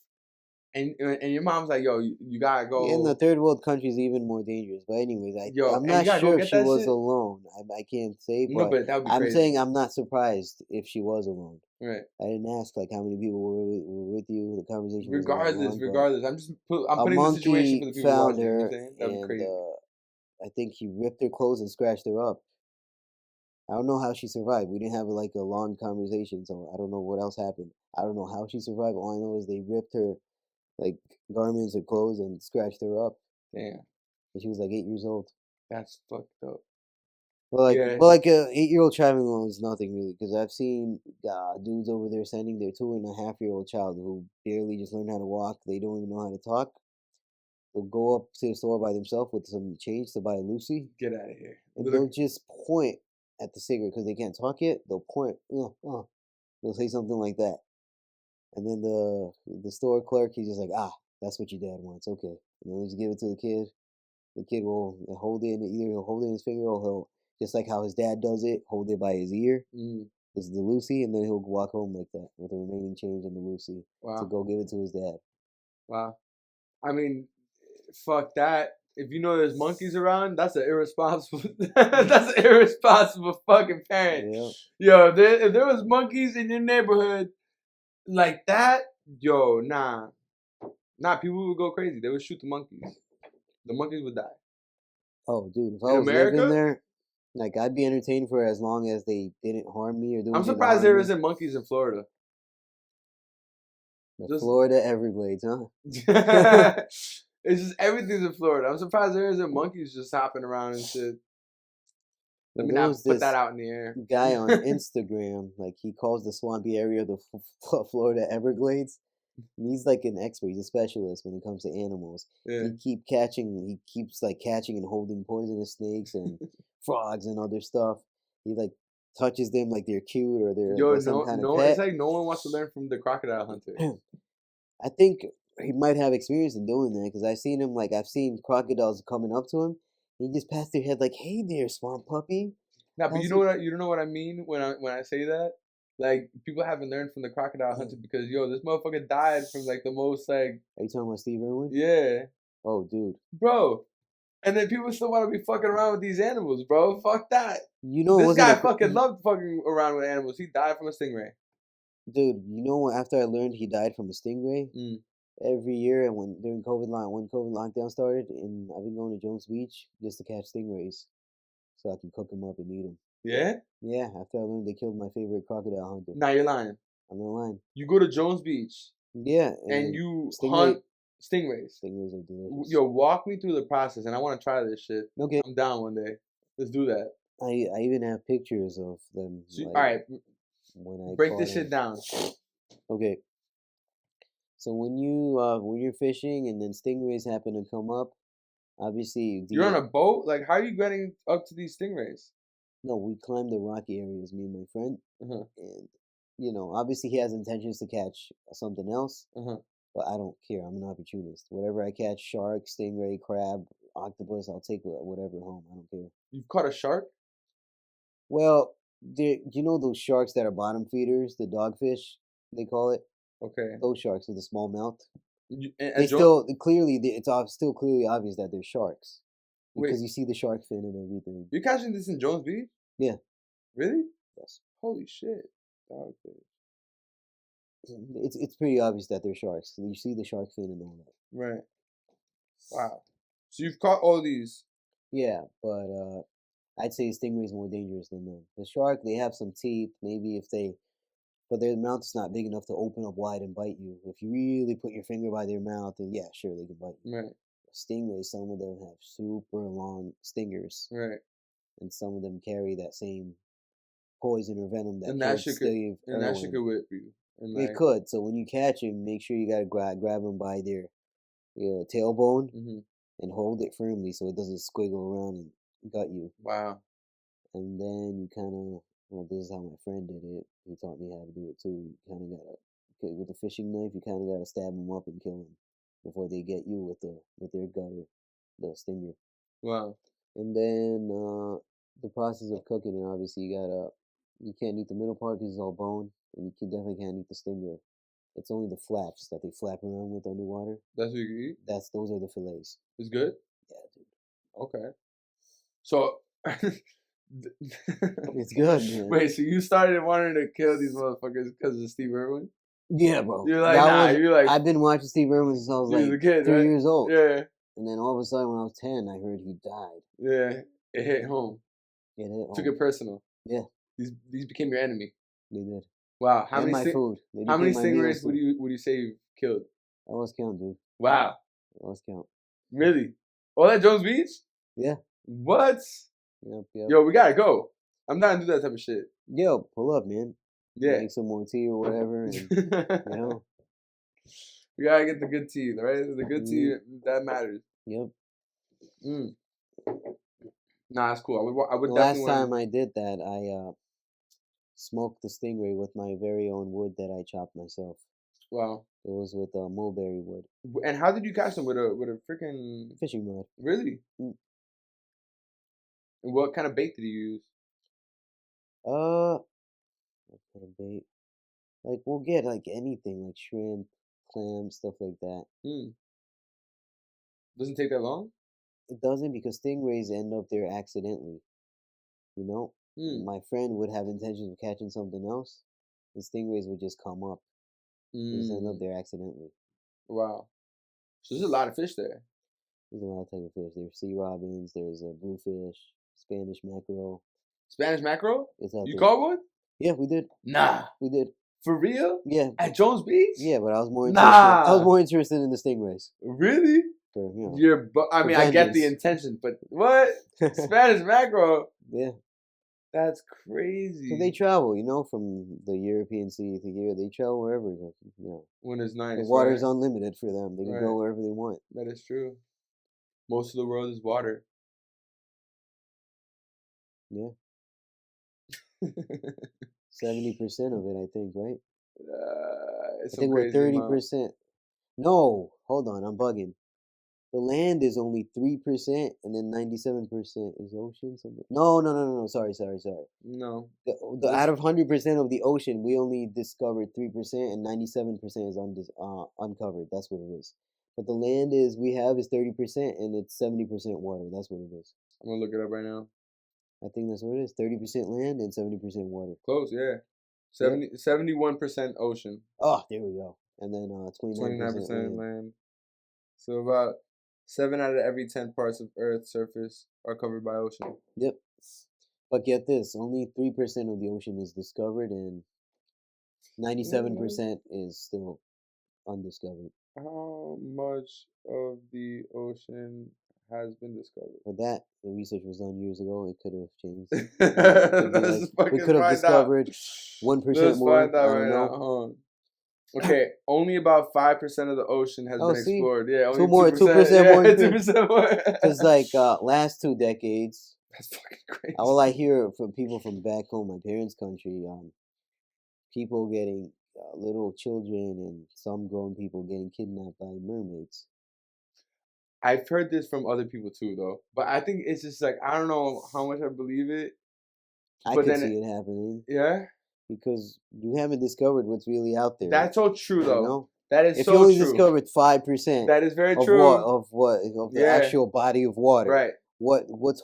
and your mom's like, yo, you gotta In the go, third world countries, even more dangerous. But anyways, yo, I'm and you not gotta go sure if get she that was shit. alone. I can't say, No, but but that would be I'm crazy, saying I'm not surprised if she was alone. right? I didn't ask like how many people were with you. The conversation wasn't that Regardless, long, but I'm a putting the situation for monkey the people found watching. You know what I'm her, saying? That'd be and crazy. I think he ripped her clothes and scratched her up. I don't know how she survived. We didn't have like a long conversation, so I don't know what else happened. I don't know how she survived. All I know is they ripped her like garments or clothes and scratched her up, Damn, and she was like 8 years old. that's fucked up. Yeah, Well, like a 8-year-old traveling alone is nothing really, because I've seen dudes over there sending their 2.5-year-old child who barely just learned how to walk. They don't even know how to talk. They'll go up to the store by themselves with some change to buy a Lucy, get out of here, and little. they'll just point at the cigarette because they can't talk yet. They'll point, they'll say something like that, and then the store clerk he's just like, that's what your dad wants, okay, and then they just give it to the kid. The kid will hold it, either he'll hold it in his finger or he'll, just like how his dad does it, hold it by his ear. Mm, This is the Lucy, and then he'll walk home like that with the remaining change in the Lucy to wow, go give it to his dad. wow. I mean, fuck that. If you know there's monkeys around, that's an irresponsible. That's an irresponsible fucking parent. Yeah. Yo, if there was monkeys in your neighborhood like that, yo, nah, people would go crazy. They would shoot the monkeys. The monkeys would die. Oh, dude, if I In was living America, there, like I'd be entertained for as long as they didn't harm me or do I'm anything to surprised harm there me. isn't monkeys in Florida. The Just Florida Everglades, huh? it's just everything's in Florida. I'm surprised there isn't monkeys just hopping around and shit. Let Well, me there not was put that this out in the air. guy on Instagram, like he calls the swampy area the Florida Everglades. And he's like an expert. He's a specialist when it comes to animals. Yeah. He keeps like catching and holding poisonous snakes and frogs and other stuff. He like touches them like they're cute or Yo, they're some kind of no, it's pet. like no one wants to learn from the crocodile hunter. I think he might have experience in doing that because I've seen crocodiles coming up to him. And he just pats their head like, "Hey there, swamp puppy." Nah, but How's it? you don't know what I mean when I say that. Like people haven't learned from the crocodile hunter because yo, this motherfucker died from like the most like Are you talking about Steve Irwin? yeah, Oh, dude. bro. And then people still want to be fucking around with these animals, bro. Fuck that. You know, it This wasn't guy a fucking loved fucking around with animals. He died from a stingray. dude. You know what? After I learned he died from a stingray, Mm. every year and when COVID lockdown started, and I've been going to Jones Beach just to catch stingrays, so I can cook them up and eat them. Yeah? Yeah, after I learned they killed my favorite crocodile hunter. Nah, you're lying. I'm not lying. You go to Jones Beach Yeah, and and you stingray hunt stingrays. stingrays are delicious. Yo, walk me through the process, and I want to try this shit. Okay, I'm down one day. Let's do that. I even have pictures of them So, like all right, when I break caught this shit them. down. Okay, so when you're fishing and then stingrays happen to come up, obviously You're on the a boat. Like, how are you getting up to these stingrays? no, we climbed the rocky areas, me and my friend, Uh-huh. and obviously he has intentions to catch something else, Uh-huh. but I don't care. I'm an opportunist. Whatever I catch, shark, stingray, crab, octopus, I'll take whatever home. I don't care. You've caught a shark? Well, you know those sharks that are bottom feeders, the dogfish, they call it. Okay. Those sharks with a small mouth. And They still clearly still clearly obvious that they're sharks wait, because you see the shark fin and everything. you're catching this in Jones Beach? Yeah. Really? Yes. Holy shit. Dogfish. It's pretty obvious that they're sharks. You see the shark fin and all that. Right. Wow. So you've caught all these. Yeah, but I'd say stingray's more dangerous than them. The shark, they have some teeth. Maybe if they, but their mouth is not big enough to open up wide and bite you. If you really put your finger by their mouth, then yeah, sure, they can bite you. Right. Stingrays, some of them have super long stingers, Right. and some of them carry that same poison or venom that And killed that shit could, Steve and that shit Irwin. could whip you. And It like, could. So when you catch him, make sure you gotta grab him by their tailbone mhm. and hold it firmly so it doesn't squiggle around and gut you. Wow. And then you kind of, well, this is how my friend did it. He taught me how to do it too. You kind of gotta, with a fishing knife, you kind of gotta stab them up and kill them before they get you with their gutter, the stinger. Wow. And then the process of cooking it, obviously you can't eat the middle part because it's all bone, and you definitely can't eat the stinger. It's only the flaps that they flap around with underwater. That's what you can eat? Those are the fillets. It's good? Yeah, dude. Okay. So It's good, man. Wait, so you started wanting to kill these motherfuckers because of Steve Irwin? Yeah, bro. You're like, you're like, I've been watching Steve Irwin since I was like a kid, 3 right? years old. Yeah. And then all of a sudden, when I was 10, I heard he died. Yeah. It hit home. It hit home. Took it personal. Yeah. These became your enemy. They did. Wow. How many stingrays would you say you killed? I lost count, dude. Wow. I lost count. Really? All at Jones Beach? Yeah. What? Yep. Yo, we gotta go. I'm down to do that type of shit. Yo, pull up, man. Yeah. Make some more tea or whatever, and we gotta get the good tea, right? The good tea that matters. Yep. Nah, that's cool. I would. The last time I did that, I smoked the stingray with my very own wood that I chopped myself. Wow. It was with mulberry wood. And how did you catch them with a freaking fishing rod? Really? And what kind of bait did you use? What kind of bait? Like we'll get like anything, like shrimp, clams, stuff like that. Doesn't take that long? It doesn't, because stingrays end up there accidentally. You know? My friend would have intentions of catching something else, and stingrays would just come up. They just end up there accidentally. Wow. So there's a lot of fish there. There's a lot of type of fish. There's sea robins, there's a bluefish, Spanish mackerel. Spanish mackerel? It's out you there. caught one? Yeah, we did. Nah. We did. For real? Yeah. At Jones Beach? Yeah, but I was more interested. I was more interested in the stingrays. Really? For, you know, I mean, I get the intention, but what? Spanish mackerel? Yeah. That's crazy. So they travel, you know, from the European Sea to here. They travel wherever, you know. When it's nice. The water's unlimited for them. They can go wherever they want. That is true. Most of the world is water. Yeah. 70% of it, I think, right? I think we're 30%. No, hold on, I'm bugging. The land is only 3%, and then 97% is ocean. Something. No. Sorry. No. The out of 100% of the ocean, we only discovered 3%, and 97% is uncovered. That's what it is. But the land we have is 30%, and it's 70% water. That's what it is. I'm gonna look it up right now. I think that's what it is. 30% land and 70% water. Close, yeah. 71% ocean. Oh, there we go. And then 29% land. So about 7 out of every 10 parts of Earth's surface are covered by ocean. Yep. But get this, only 3% of the ocean is discovered, and 97% is still undiscovered. How much of the ocean has been discovered? For that, the research was done years ago. It could have changed. We could have discovered 1% more. Find out right now. Okay, only about 5% of the ocean has been explored. Yeah, only 2% more. 2% more. Because like last 2 decades, that's fucking crazy. I hear from people from back home, my parents' country, people getting little children and some grown people getting kidnapped by mermaids. I've heard this from other people too, though. But I think it's just like, I don't know how much I believe it. I could see it happening. Yeah? Because you haven't discovered what's really out there. That's so true, though. You know? That is so true. If you only discovered 5%. That is very true. Of the actual body of water. Right. What's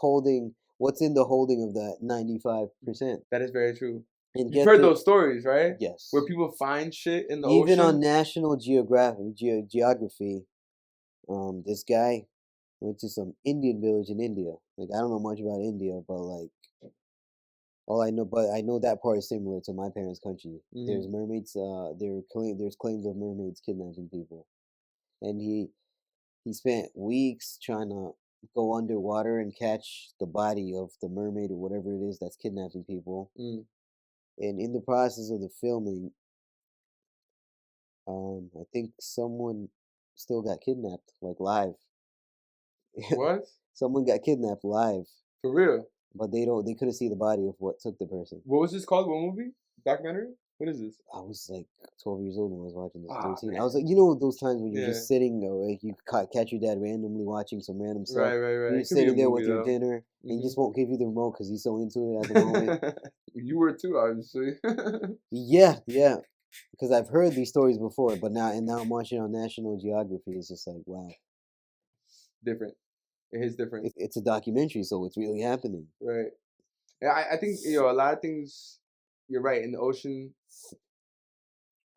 in the holding of that 95%. That is very true. And you've heard those stories, right? Yes. Where people find shit in the ocean. Even on National Geography, this guy Went to some Indian village in India. Like I don't know much about India, but like I know that part is similar to my parents' country. There's mermaids. There's claims of mermaids kidnapping people, and he spent weeks trying to go underwater and catch the body of the mermaid or whatever it is that's kidnapping people. And in the process of the filming, I think someone still got kidnapped, like live. What? Someone got kidnapped live, For real? but they couldn't see the body of what took the person. What was this called? What movie? Documentary? What is this? I was like 12 years old when I was watching this. Ah, 13. man. I was like, you know, those times when you're Yeah. just sitting, or like you catch your dad randomly watching some random stuff. Right. You're It just could be a sitting there movie, with your though. dinner, and he just won't give you the remote because he's so into it at the moment. You were too, obviously. Yeah, because I've heard these stories before, but now I'm watching on National Geography. It's just like, wow, Different. It is different. it's a documentary, so it's really happening. Right. Yeah, I think a lot of things. You're right. In the ocean,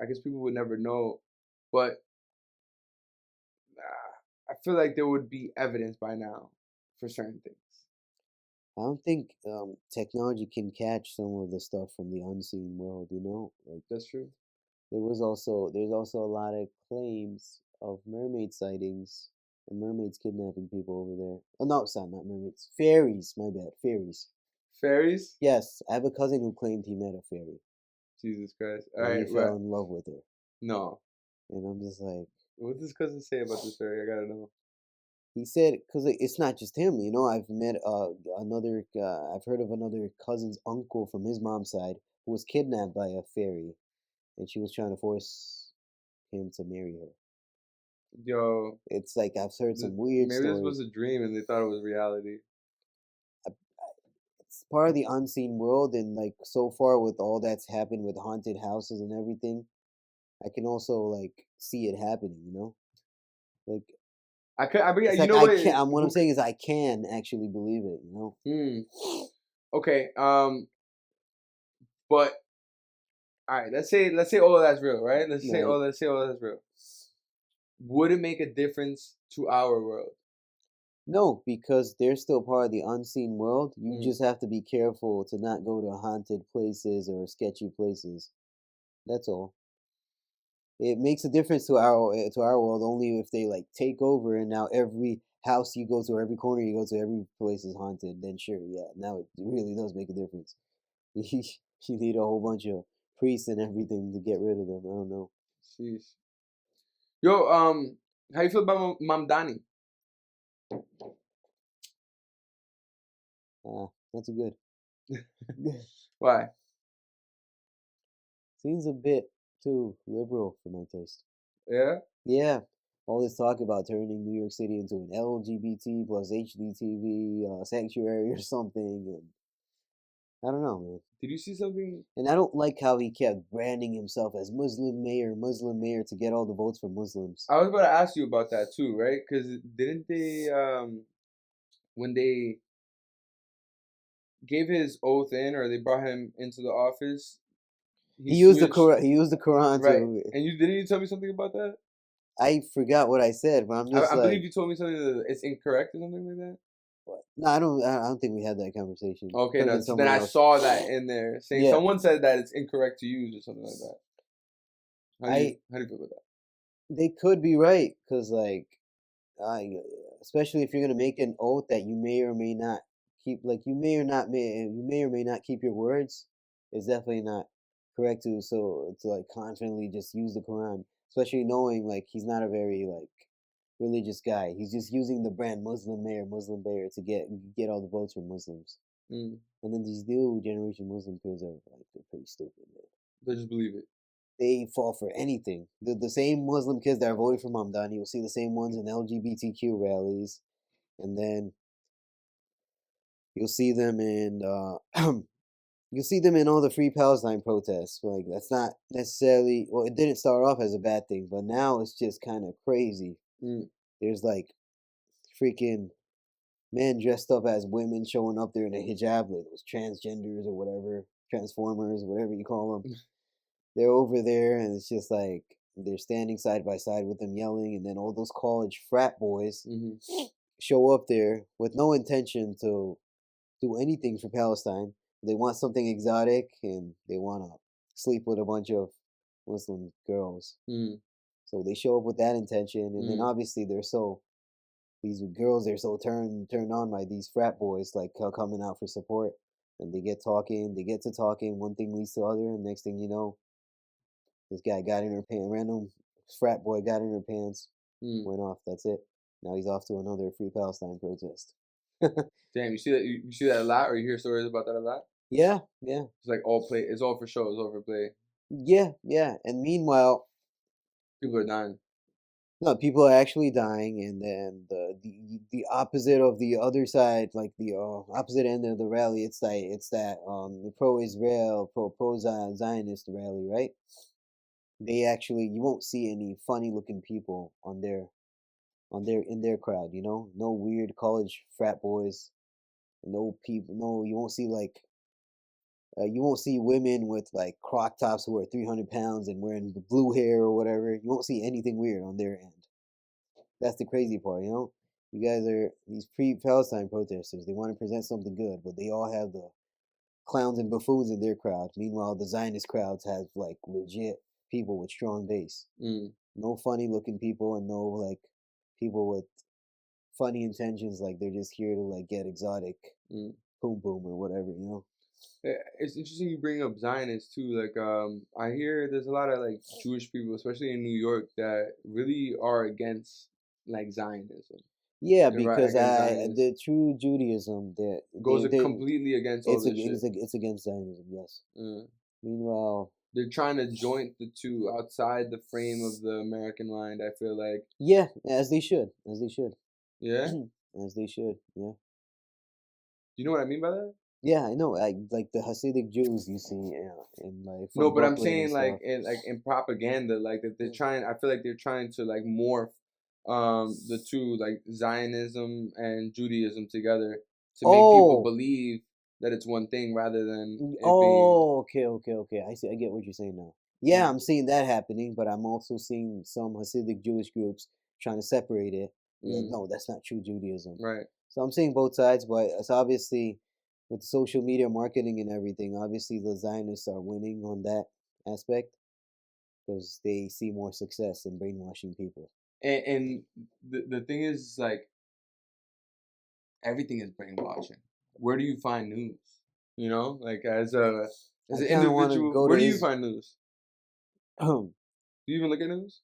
I guess people would never know, but I feel like there would be evidence by now for certain things. I don't think technology can catch some of the stuff from the unseen world. You know, like That's true. there's also a lot of claims of mermaid sightings and mermaids kidnapping people over there. Oh no, sorry, not mermaids. Fairies, my bad. Fairies. Fairies? Yes, I have a cousin who claimed he met a fairy. Jesus Christ. All And right, he fell in love with her. No. And I'm just like, What does cousin say about this fairy? I gotta know. he said, because it's not just him, you know. I've met I've heard of another cousin's uncle from his mom's side who was kidnapped by a fairy, and she was trying to force him to marry her. Yo, It's like I've heard some weird maybe this was stories. a dream and they thought it was reality. It's part of the unseen world, and like so far with all that's happened with haunted houses and everything, I can also like see it happening. You know, like it's You like know I what? can. What I'm saying is I can actually believe it. You know. Okay. But all right. Let's say all of that's real, right? Let's say all that's real. Would it make a difference to our world? No, because they're still part of the unseen world. You just have to be careful to not go to haunted places or sketchy places. That's all. It makes a difference to our world only if they like take over and now every house you go to, or every corner you go to, every place is haunted. Then sure, yeah, now it really does make a difference. You need a whole bunch of priests and everything to get rid of them. I don't know. Sheesh. Yo, how you feel about Mamdani? That's good. Why? Seems a bit too liberal for my taste. Yeah. Yeah, all this talk about turning New York City into an LGBT plus HDTV sanctuary or something, and I don't know, man. Did you see something? And I don't like how he kept branding himself as Muslim mayor to get all the votes from Muslims. I was about to ask you about that too, right? Because didn't they, when they gave his oath in, or they brought him into the office, He used the Quran. He used the Quran right? to. And didn't you tell me something about that? I forgot what I said, but I'm just I like. believe you told me something that it's incorrect or something like that. What? No, I don't think we had that conversation. Okay, no. So then I saw that in there saying someone said that it's incorrect to use or something like that. How do you feel about that? They could be right, because like, especially if you're gonna make an oath that you may or may not keep, like you may or may not keep your words. It's definitely not correct to like confidently just use the Quran, especially knowing like he's not a very like religious guy. He's just using the brand Muslim mayor to get all the votes from Muslims. And then these new generation Muslim kids are like they're pretty stupid. Man. They just believe it. They fall for anything. The same Muslim kids that are voting for Mamdani, you'll see the same ones in LGBTQ rallies, and then you'll see them in all the Free Palestine protests. Like that's not necessarily well. It didn't start off as a bad thing, but now it's just kind of crazy. There's like freaking men dressed up as women showing up there in a hijab, like those transgenders or whatever, transformers, whatever you call them. They're over there, and it's just like they're standing side by side with them yelling, and then all those college frat boys show up there with no intention to do anything for Palestine. They want something exotic and they want to sleep with a bunch of Muslim girls. Mm, So they show up with that intention, and then mm, obviously these girls they're so turned on by these frat boys like coming out for support, and they get to talking. One thing leads to other, and next thing you know, this guy got in her pants. Random frat boy got in her pants, mm. went off. That's it. Now he's off to another Free Palestine protest. Damn, you see that? You see that a lot, or you hear stories about that a lot? Yeah, yeah, It's like all play. It's all for show. It's all for play. yeah, yeah. And meanwhile, People are dying. no, people are actually dying, and then the opposite of the other side, like the opposite end of the rally, it's that the pro-Israel, pro-Zionist rally, right? They actually you won't see any funny looking people in their crowd, you know, no weird college frat boys, no people, no you won't see like you won't see women with like croc tops who are 300 pounds and wearing the blue hair or whatever. You won't see anything weird on their end. That's the crazy part, you know. You guys are these pre-Palestine protesters. They want to present something good, but they all have the clowns and buffoons in their crowd. Meanwhile, the Zionist crowds have like legit people with strong base. Mm, No funny looking people and no like people with funny intentions. Like they're just here to like get exotic mm. boom boom or whatever, you know. It's interesting you bring up Zionists too. Like, I hear there's a lot of like Jewish people, especially in New York, that really are against like Zionism. Yeah, They're right because against I Zionists. the true Judaism that Goes they completely against all this shit. it's against Zionism, yes. Uh, Meanwhile, they're trying to joint the two outside the frame of the American mind. I feel like, yeah, as they should, yeah. as they should, yeah, You know what I mean by that? yeah. I know, like the Hasidic Jews you see, in like No, from but I'm Brooklyn and saying stuff. like in propaganda, like that they're trying. I feel like they're trying to like morph the two, like Zionism and Judaism together, to make people Oh, believe that it's one thing rather than it being. oh, okay. I see. I get what you're saying now. Yeah, Mm, I'm seeing that happening, but I'm also seeing some Hasidic Jewish groups trying to separate it. Like, mm, no, that's not true Judaism. right. So I'm seeing both sides, but it's obviously with social media marketing and everything, obviously the Zionists are winning on that aspect because they see more success in brainwashing people. And the thing is like everything is brainwashing. Where do you find news? You know, like as I an kind of want to individual, go to where do you is find news? Do you even look at news?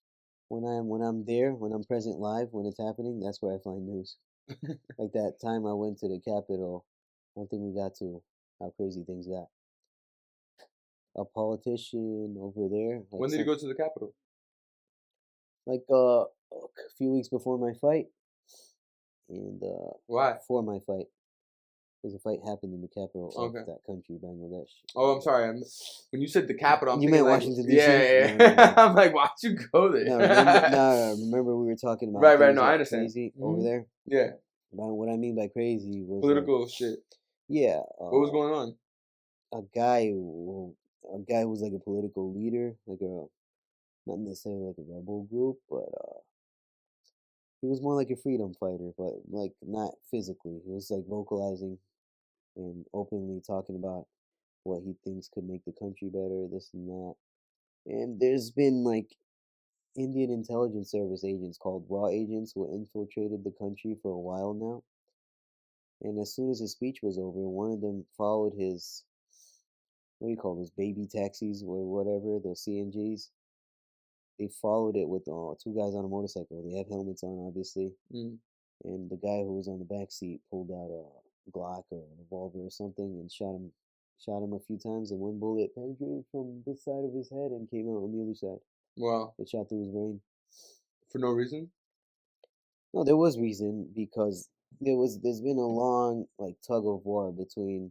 when I'm there, when I'm present live, when it's happening, that's where I find news. Like that time I went to the Capitol, I don't think we got to how crazy things got. A politician over there, like When did you some, go to the Capitol? like a few weeks before my fight, and Why? for my fight, because the fight happened in the capital of Okay. that country, Bangladesh. Oh, I'm sorry. When you said the Capitol, I'm You thinking meant like, Washington D.C.? yeah, No, no, yeah. no. I'm like, why'd you go No, there? remember we were talking about Right, right. things No, I that understand. crazy over Hmm. there. Yeah, But what I mean by crazy was like, political shit. yeah, What was going on? a guy a guy who was like a political leader, like a not necessarily like a rebel group, but he was more like a freedom fighter, but like not physically. He was like vocalizing and openly talking about what he thinks could make the country better, this and that. And there's been like Indian intelligence service agents called raw agents who infiltrated the country for a while now. And as soon as his speech was over, one of them followed his what do you call those baby taxis or whatever, those CNGs. They followed it with two guys on a motorcycle. They have helmets on, obviously. Mm. And the guy who was on the back seat pulled out a Glock or a revolver or something and shot him a few times. And one bullet penetrated from this side of his head and came out on the other side. Wow. It shot through his brain. For no reason? No, there was reason because there's been a long like tug of war between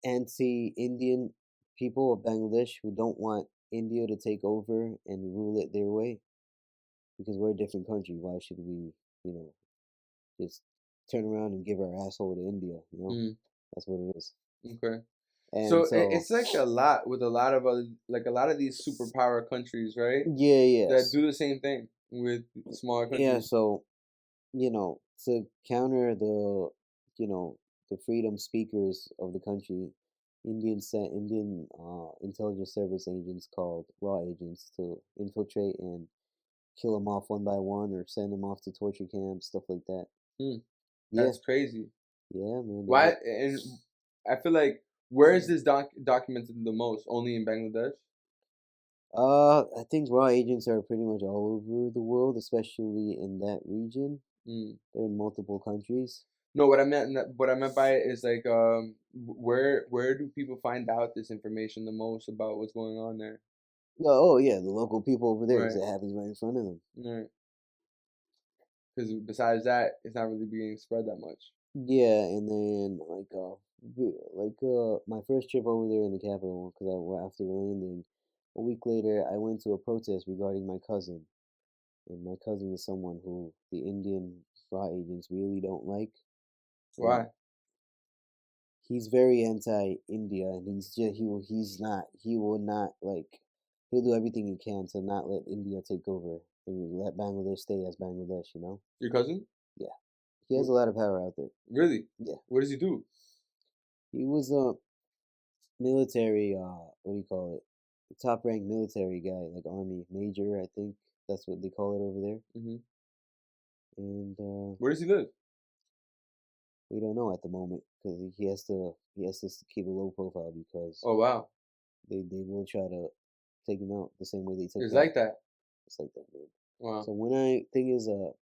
anti-Indian people of Bangladesh who don't want India to take over and rule it their way because we're a different country. Why should we, you know, just turn around and give our asshole to India? You know, Mm. that's what it is. Okay. So And so, it's like a lot with a lot of other, like a lot of these superpower countries, right? yeah, That yes, do the same thing with smaller yeah. countries. So, you know, to counter the freedom speakers of the country, Indian intelligence service agents called raw agents to infiltrate and kill them off one by one or send them off to torture camps, stuff like that. Hmm. Yeah, That's crazy. yeah, man. Why? And I feel like where is this documented the most? Only in Bangladesh. I think raw agents are pretty much all over the world, especially in that region. Mm. They're in multiple countries. No, what I meant by it is like, where do people find out this information the most about what's going on there? Oh yeah, the local people over there, 'cause Right. it happens right in front of them. Right. Because besides that, it's not really being spread that much. Yeah, and then my first trip over there in the capital, because after landing, a week later, I went to a protest regarding my cousin, and my cousin is someone who the Indian raw agents really don't like, and Why? he's very anti-India, and he will not like he'll do everything he can to not let India take over and let Bangladesh stay as Bangladesh, you know? Your cousin? Yeah. He has a lot of power out there. Really? Yeah. What does he do? He was a military, what do you call it? Top ranked military guy, like army major, I think that's what they call it over there. Hmm. And Where does he live? we don't know at the moment because he has to keep a low profile because Oh wow, they will try to take him out the same way they took it's out. like that. It's like that, man. Wow. So when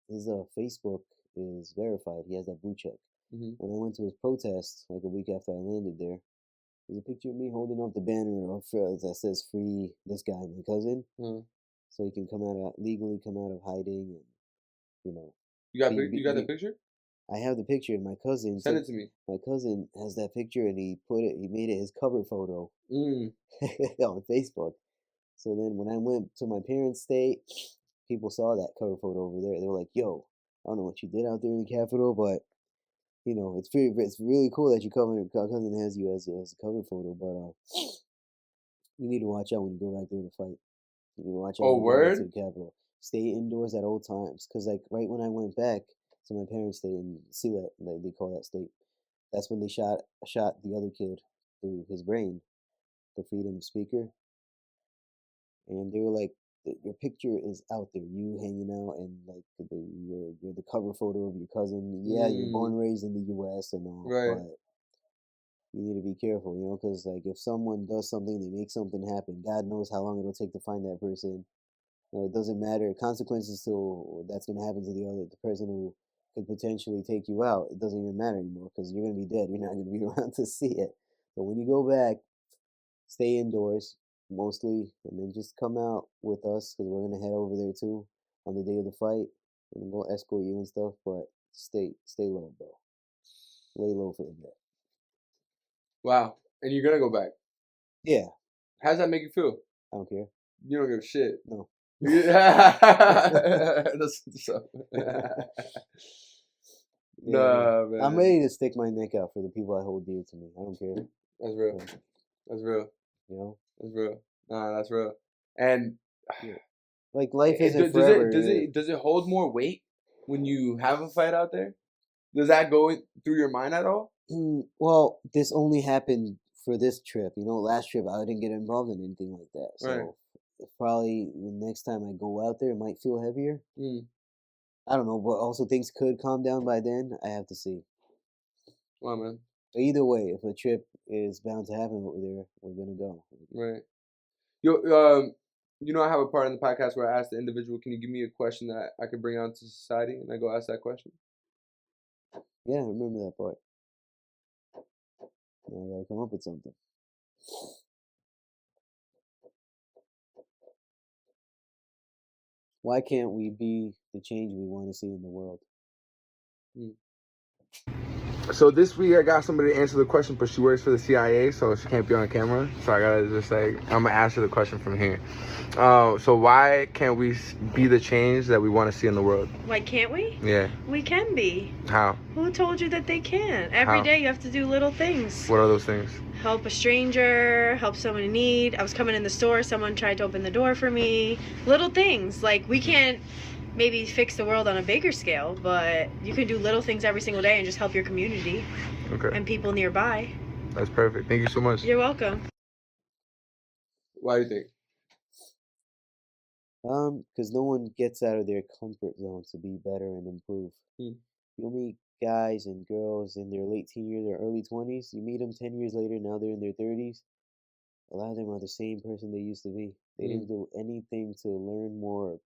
his Facebook is verified, he has that blue check. Hmm. When I went to his protest like a week after I landed there, there's a picture of me holding up the banner that says "Free this guy, my cousin," Hmm. so he can legally come out of hiding and you know. You got be- you got the be- picture? I have the picture, and my cousin Send it to me. my cousin has that picture, and he made it his cover photo Mm. on Facebook. So then when I went to my parents' state, people saw that cover photo over there. They were like, "Yo, I don't know what you did out there in the Capitol, but it's really cool that your cousin has you as a cover photo. But you need to watch out when you go back there to fight. You need to watch out Oh when you go back to word? the Capitol. Stay indoors at all times, cause like right when I went back to my parents' state in Silet, like they call that state, that's when they shot the other kid through his brain, the freedom speaker, and they were like, your picture is out there, you hanging out, and like you're the cover photo of your cousin. Yeah, you're born Mm. and raised in the U.S. and all, Right. but you need to be careful, because like if someone does something, they make something happen. God knows how long it'll take to find that person. It doesn't matter consequences to that's gonna happen to the person who could potentially take you out. It doesn't even matter anymore because you're gonna be dead. You're not gonna be around to see it. But when you go back, stay indoors mostly, and then just come out with us because we're gonna head over there too on the day of the fight, and we'll escort you and stuff. But stay low, bro. Lay low for the bit. Wow. And you're gonna go back. Yeah, How does that make you feel? I don't care. You don't give a shit. No. Yeah. That's what's up. Yeah, Nah, man. I'm ready to stick my neck out for the people I hold dear to me. I don't care. That's real. That's real. You know, That's real. Nah, that's real. And yeah. Like life it- isn't does forever. does it hold more weight when you have a fight out there? Does that go through your mind at all? Well, this only happened for this trip. Last trip I didn't get involved in anything like that. So Right. probably the next time I go out there, it might feel heavier. Mm. I don't know, but also things could calm down by then. I have to see. Wow, man. But either way, if a trip is bound to happen over there, we're gonna go. Right. Yo, I have a part in the podcast where I ask the individual, "Can you give me a question that I could bring out to society?" And I go ask that question. Yeah, I remember that part. Now I gotta come up with something. Why can't we be the change we want to see in the world? So this week I got somebody to answer the question, but she works for the CIA, so she can't be on camera. So I gotta just I'm gonna answer the question from here. So why can't we be the change that we want to see in the world? Why can't we? Yeah. We can be. How? Who told you that they can't? Every day you have to do little things. What are those things? Help a stranger, help someone in need. I was coming in the store, someone tried to open the door for me. Little things. Like we can't maybe fix the world on a bigger scale, but you can do little things every single day and just help your community and people nearby. That's perfect. Thank you so much. You're welcome. Why do you think? Because no one gets out of their comfort zone to be better and improve. You'll meet guys and girls in their late teen years or early 20s. You meet them 10 years later, now they're in their 30s. A lot of them are the same person they used to be. They didn't do anything to learn more,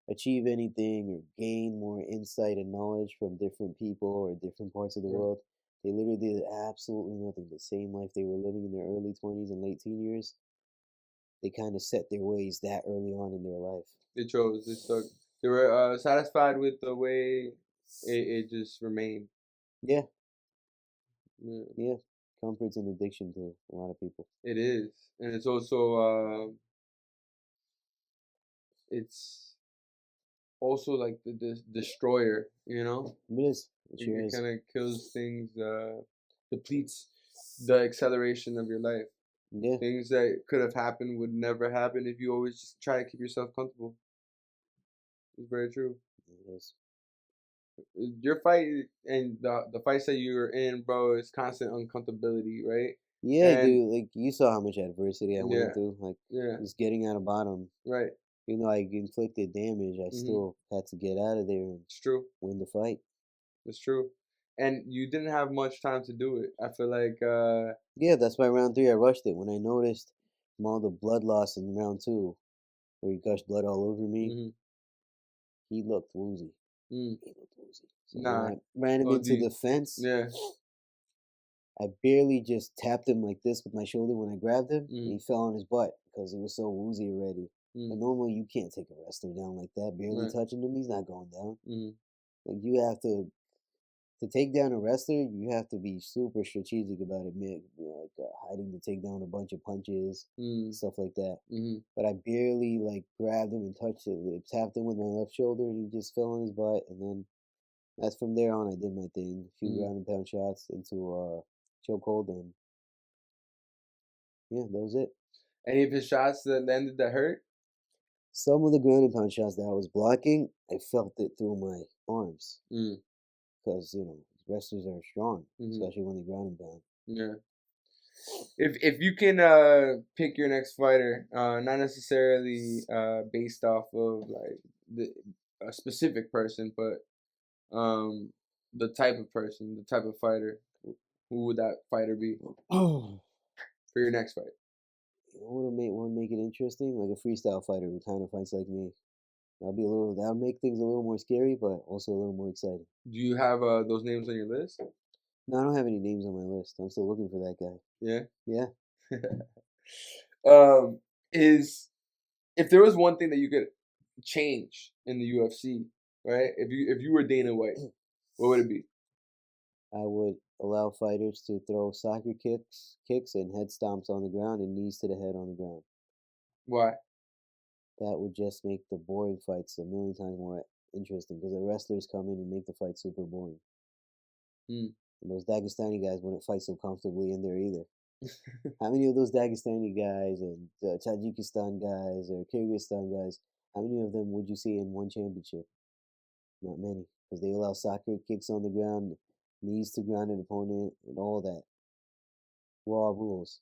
achieve anything, or gain more insight and knowledge from different people or different parts of the world. They literally did absolutely nothing. The same life they were living in their early 20s and late teen years. They kind of set their ways that early on in their life. They chose. They stuck. They were satisfied with the way it just remained. Yeah. Comfort's an addiction to a lot of people. It is, and it's also it's also like the destroyer. You know. It is. It kind of kills things. Depletes the acceleration of your life. Yeah. Things that could have happened would never happen if you always just try to keep yourself comfortable. It's very true. It is. Your fight and the fights that you're in, bro, is constant uncomfortability, right? Yeah, dude. Like you saw how much adversity I went through. Like just getting out of bottom. Right. Even though I inflicted damage, I still had to get out of there and win the fight. It's true. And you didn't have much time to do it. I feel like yeah, that's why round 3 I rushed it. When I noticed from all the blood loss in round 2, where he gushed blood all over me, he looked woozy. He looked woozy. So when I ran him into the fence. Yeah. I barely just tapped him like this with my shoulder when I grabbed him, and he fell on his butt because he was so woozy already. And normally you can't take a wrestler down like that, barely touching him. He's not going down. Like you have to take down a wrestler. You have to be super strategic about it, man. You know, like hiding to take down a bunch of punches, stuff like that. But I barely like grabbed him and touched it, tapped him with my left shoulder, and he just fell on his butt. And then that's from there on. I did my thing, a few ground and pound shots into chokehold, and yeah, that was it. Any of his shots that landed that hurt? Some of the ground and pound shots that I was blocking, I felt it through my arms. Because, you know, wrestlers are strong, especially when they ground and pound. Yeah. If you can pick your next fighter, not necessarily based off of like a specific person, but the type of person, the type of fighter, who would that fighter be for your next fight? Want to make it interesting, like a freestyle fighter who kind of fights like me. That'll make things a little more scary, but also a little more exciting. Do you have those names on your list? No, I don't have any names on my list. I'm still looking for that guy. Yeah. Yeah. If there was one thing that you could change in the UFC, right? If you were Dana White, what would it be? I would allow fighters to throw soccer kicks and head stomps on the ground and knees to the head on the ground. Why? That would just make the boring fights a million times more interesting because the wrestlers come in and make the fight super boring. And those Dagestani guys wouldn't fight so comfortably in there either. How many of those Dagestani guys and Tajikistan guys or Kyrgyzstan guys, how many of them would you see in one championship? Not many, because they allow soccer kicks on the ground, knees to ground an opponent, and all that. Raw rules.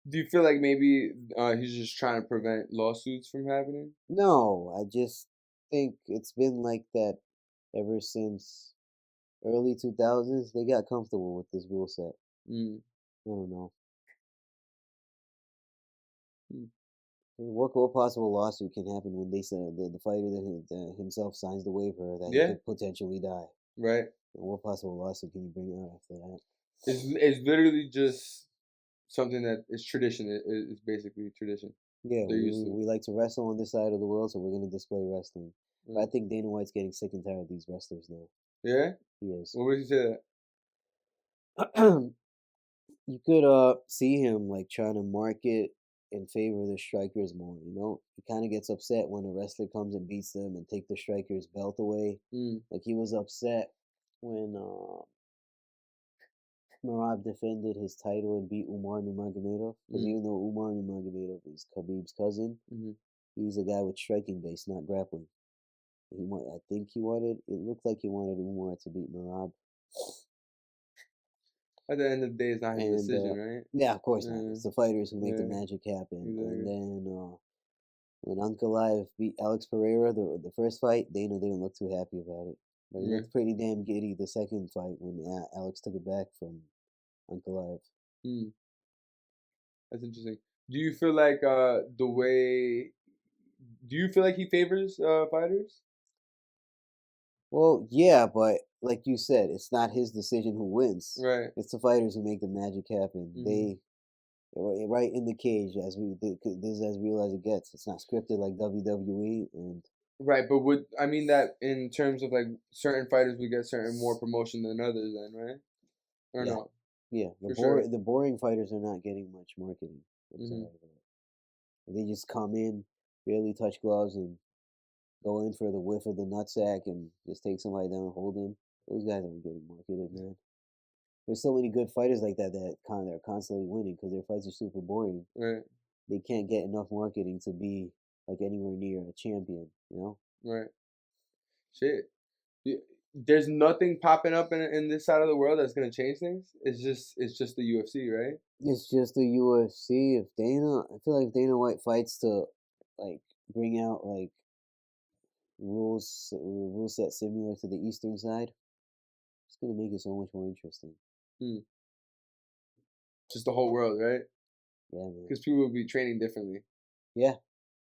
Do you feel like maybe he's just trying to prevent lawsuits from happening? No, I just think it's been like that ever since early 2000s. They got comfortable with this rule set. I don't know. What possible lawsuit can happen when they say the fighter that himself signs the waiver that he could potentially die? Right. And what possible lawsuit can you bring out after that? It's literally just something that is tradition. It's basically tradition. Yeah, we like to wrestle on this side of the world, so we're going to display wrestling. But I think Dana White's getting sick and tired of these wrestlers now. Yeah? He is. What would you say that? You could see him like trying to market in favor of the strikers more, you know? He kind of gets upset when a wrestler comes and beats them and take the striker's belt away. Like he was upset when Merab defended his title and beat Umar Nurmagomedov. Because even though Umar Nurmagomedov is Khabib's cousin, he's a guy with striking base, not grappling. I think he wanted. It looked like he wanted Umar to beat Marab. At the end of the day, it's not his And decision, right? yeah, of course not. It's the fighters who make the Yeah. magic happen. Exactly. And then when Ankalaev beat Alex Pereira, the first fight, Dana didn't look too happy about it. But he Yeah. looked pretty damn giddy the second fight when Alex took it back from Ankalaev. That's interesting. Do you feel like the way? Do you feel like he favors fighters? Well, yeah, but like you said, it's not his decision who wins. Right. It's the fighters who make the magic happen. Mhm. They right in the cage as this is as real as it gets. It's not scripted like WWE and Right, but would I mean that in terms of like certain fighters would get certain more promotion than others, then, right? Or yeah. no? Yeah, For sure. the boring fighters are not getting much marketing. I'm Mhm. sorry. They just come in, barely touch gloves, and go in for the whiff of the nutsack and just take somebody down and hold them. Those guys aren't getting marketed, man. There's so many good fighters like that they're constantly winning because their fights are super boring. Right, They can't get enough marketing to be like anywhere near a champion, you know? right. Shit. There's nothing popping up in this side of the world that's gonna change things. It's just the UFC, right? It's just the UFC. If Dana, I feel like if Dana White fights to like bring out like rule set similar to the Eastern side, it's gonna make it so much more interesting. Just the whole world, right? Yeah, man. Because people will be training differently. Yeah,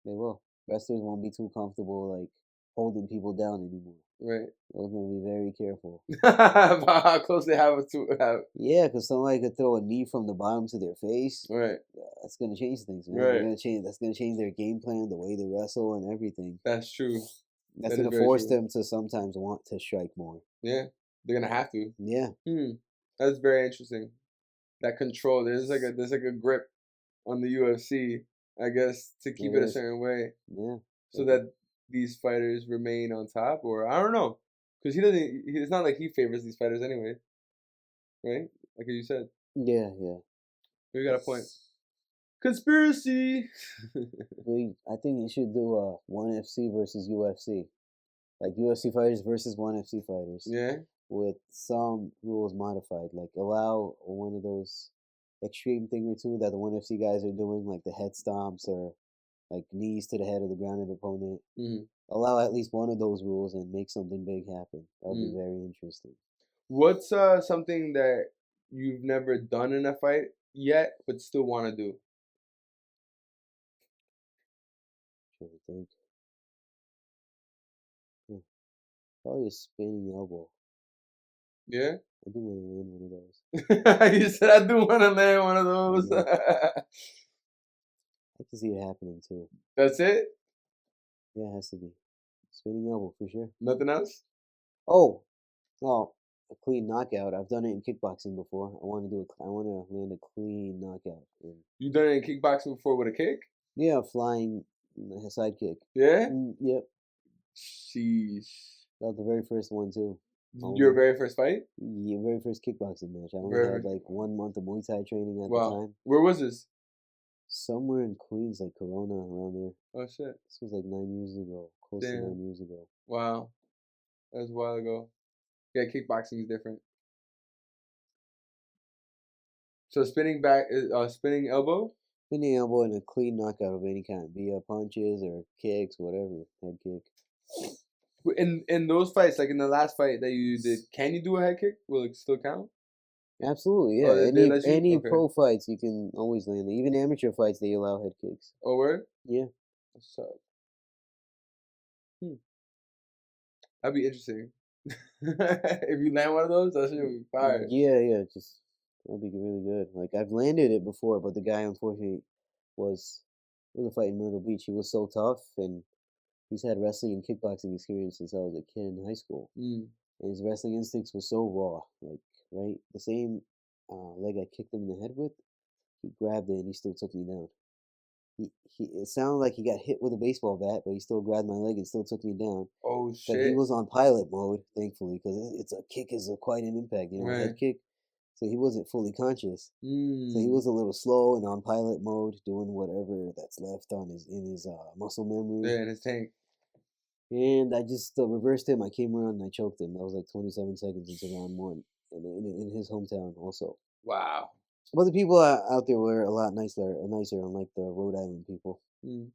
they will. Wrestlers won't be too comfortable like holding people down anymore. Right. They're gonna be very careful. About how close they have to have. Yeah, because somebody could throw a knee from the bottom to their face. Right. That's gonna change things, man. Right. They're gonna change. That's gonna change their game plan, the way they wrestle, and everything. That's true. That's That is gonna very force true. them to sometimes want to strike more. Yeah, they're gonna have to. Yeah, That's very interesting. That control. There's like a grip on the UFC, I guess, to keep there it a is. certain way, Yeah. so that these fighters remain on top. Or I don't know, because he doesn't. It's not like he favors these fighters anyway, right? Like you said. Yeah, yeah. You got a point. Conspiracy. I think you should do a ONE FC versus UFC, like UFC fighters versus ONE FC fighters. Yeah. With some rules modified, like allow one of those extreme thing or two that the ONE FC guys are doing, like the head stomps or like knees to the head of the grounded opponent. Allow at least one of those rules and make something big happen. That would be very interesting. What's something that you've never done in a fight yet, but still want to do? Trying to think. Probably a spinning elbow. Yeah. I do want to land one of those. You said I do want to land one of those. I can see it happening too. That's it? Yeah, it has to be. Spinning elbow for sure. Nothing else? Oh, a clean knockout. I've done it in kickboxing before. I want to land a clean knockout. You done it in kickboxing before with a kick? Yeah, flying side kick. Yeah? Yep. Sheesh. That was the very first one too. Your very first fight? Yeah, very first kickboxing match. I only had like 1 month of Muay Thai training at the time. Where was this? Somewhere in Queens, like Corona, around there. Oh shit. This was like 9 years ago. Close to 9 years ago. Wow. That was a while ago. Yeah, kickboxing is different. So spinning spinning elbow? Spinning elbow and a clean knockout of any kind, via punches or kicks, whatever, head kick. In those fights, like in the last fight that you did, can you do a head kick? Will it still count? Absolutely, yeah. Any pro fights you can always land it. Even amateur fights they allow head kicks. Oh, word? Yeah. What's up? That'd be interesting. If you land one of those, that shit would be fire. Yeah, just that'd be really good. Like I've landed it before, but the guy unfortunately was a fight in Myrtle Beach. He was so tough, and he's had wrestling and kickboxing experience since I was a kid in high school. And his wrestling instincts were so raw. Like right, the same leg I kicked him in the head with, he grabbed it and he still took me down. It sounded like he got hit with a baseball bat, but he still grabbed my leg and still took me down. Oh shit! But he was on pilot mode, thankfully, because it's a kick is quite an impact, you know, head kick. So he wasn't fully conscious. So he was a little slow and on pilot mode, doing whatever that's left on in his muscle memory. Yeah, in his tank. And I just reversed him. I came around and I choked him. That was like 27 seconds into round one, in his hometown also. Wow. But the people out there were a lot nicer, unlike the Rhode Island people. Mm.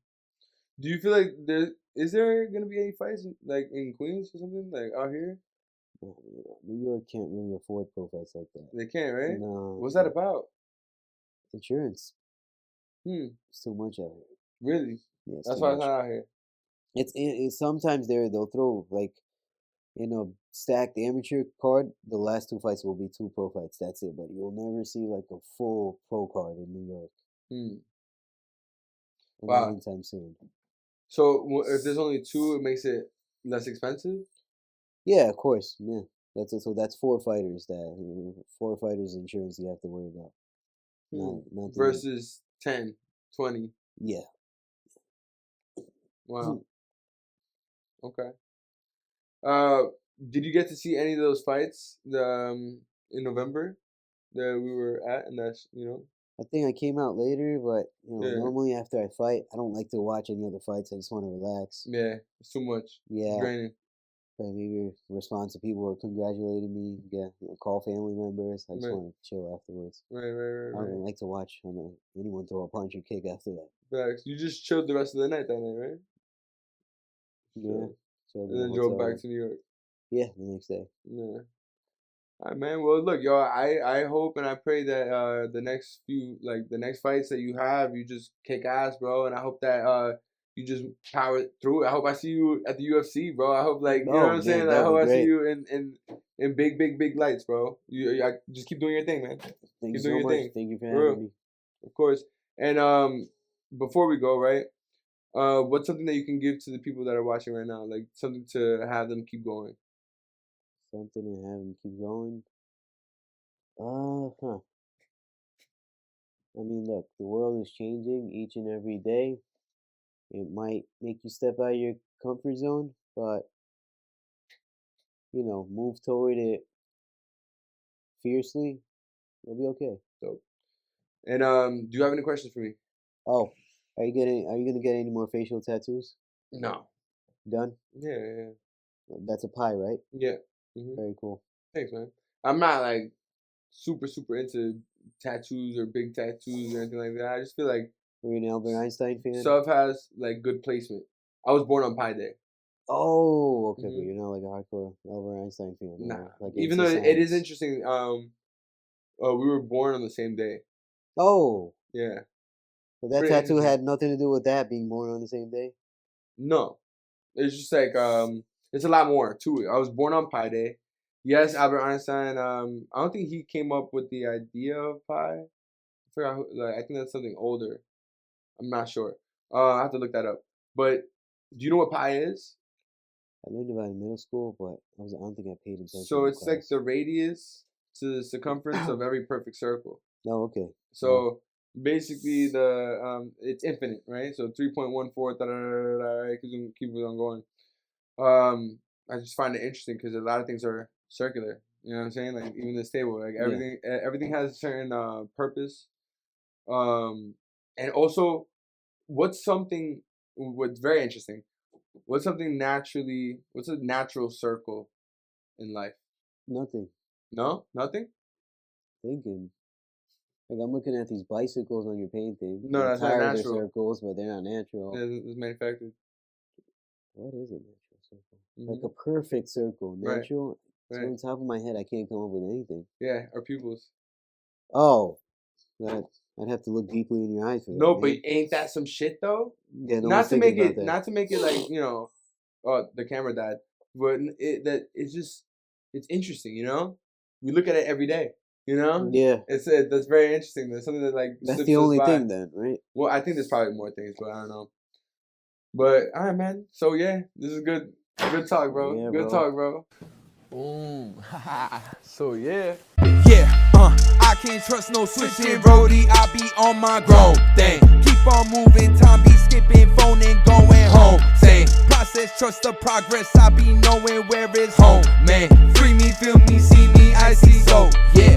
Do you feel like is there gonna be any fights like in Queens or something like out here? New York can't really afford pro fights like that. They can't, right? No. What's that about? Insurance. It's too much out here. Really? Yeah, that's why it's not out here. It's sometimes they'll throw like in a stacked amateur card. The last 2 fights will be 2 pro fights. That's it. But you'll never see like a full pro card in New York. Wow. Anytime soon. So if there's only 2, it makes it less expensive. Yeah, of course. Yeah, that's it. So that's 4 fighters. 4 fighters insurance you have to worry about. Not versus 10, 20. Yeah. Wow. Okay. Did you get to see any of those fights in November that we were at, and that's I think I came out later, but normally after I fight, I don't like to watch any other fights. I just want to relax. Yeah, it's too much. Yeah. It's draining. Maybe respond to people who are congratulating me. Yeah, call family members. I just want to chill afterwards. Right. I don't like to watch anyone throw a punch or kick after that. Facts. You just chilled the rest of the night that night, right? Yeah. And then drove back to New York. Yeah, the next day. Yeah. All right, man. Well, look, yo, I hope and I pray that the next fights that you have, you just kick ass, bro. And I hope that you just power through it. I hope I see you at the UFC, bro. I hope you know what I'm saying. I hope I see you in big lights, bro. You just keep doing your thing, man. Thank you so much. Thank you for having me. Of course. And before we go, right? What's something that you can give to the people that are watching right now? Like something to have them keep going. Something to have them keep going. I mean, look, the world is changing each and every day. It might make you step out of your comfort zone, but move toward it fiercely. You'll be okay. Dope. And do you have any questions for me? Oh, are you gonna get any more facial tattoos? No. Done? Yeah. That's a pie, right? Yeah. Mm-hmm. Very cool. Thanks, man. I'm not like super into tattoos or big tattoos or anything like that. I just feel like were you an Albert Einstein fan? Stuff has like good placement. I was born on Pi Day. Oh, okay, but you're not like a hardcore Albert Einstein fan. Nah. Like even though it is interesting, we were born on the same day. Oh. Yeah. But that tattoo had nothing to do with that being born on the same day? No. It's just like it's a lot more to it. I was born on Pi Day. Yes, Albert Einstein. I don't think he came up with the idea of pi. I forgot I think that's something older. I'm not sure. I have to look that up. But do you know what pi is? I learned about it in middle school, but I don't think I paid attention. So it's like the radius to the circumference of every perfect circle. Oh, okay. So basically it's infinite, right? So 3.14 keep it on going. I just find it interesting because a lot of things are circular. You know what I'm saying? Like even this table, like everything has a certain purpose. And also, what's very interesting? What's a natural circle in life? Nothing. No? Nothing? Thinking. Like I'm looking at these bicycles on your painting. No, that's not natural. Are circles, but they're not natural. It's manufactured. What is a natural circle? Like a perfect circle. Natural? Right. So on top of my head, I can't come up with anything. Yeah, our pupils. Oh. I'd have to look deeply in your eyes for that. No, but ain't that some shit though? Yeah, no. Not to make it like the camera died, but it's interesting. We look at it every day. Yeah. That's very interesting. There's something that that's the only thing then, right? Well, I think there's probably more things, but I don't know. But all right, man. So yeah, this is good talk, bro. Yeah, good talk, bro. Boom. So yeah. I can't trust no switching, Brody. I be on my grown thing. Keep on moving, time be skipping, phone and going home. Same process, trust the progress. I be knowing where it's home, man. Free me, feel me, see me, I see so, yeah.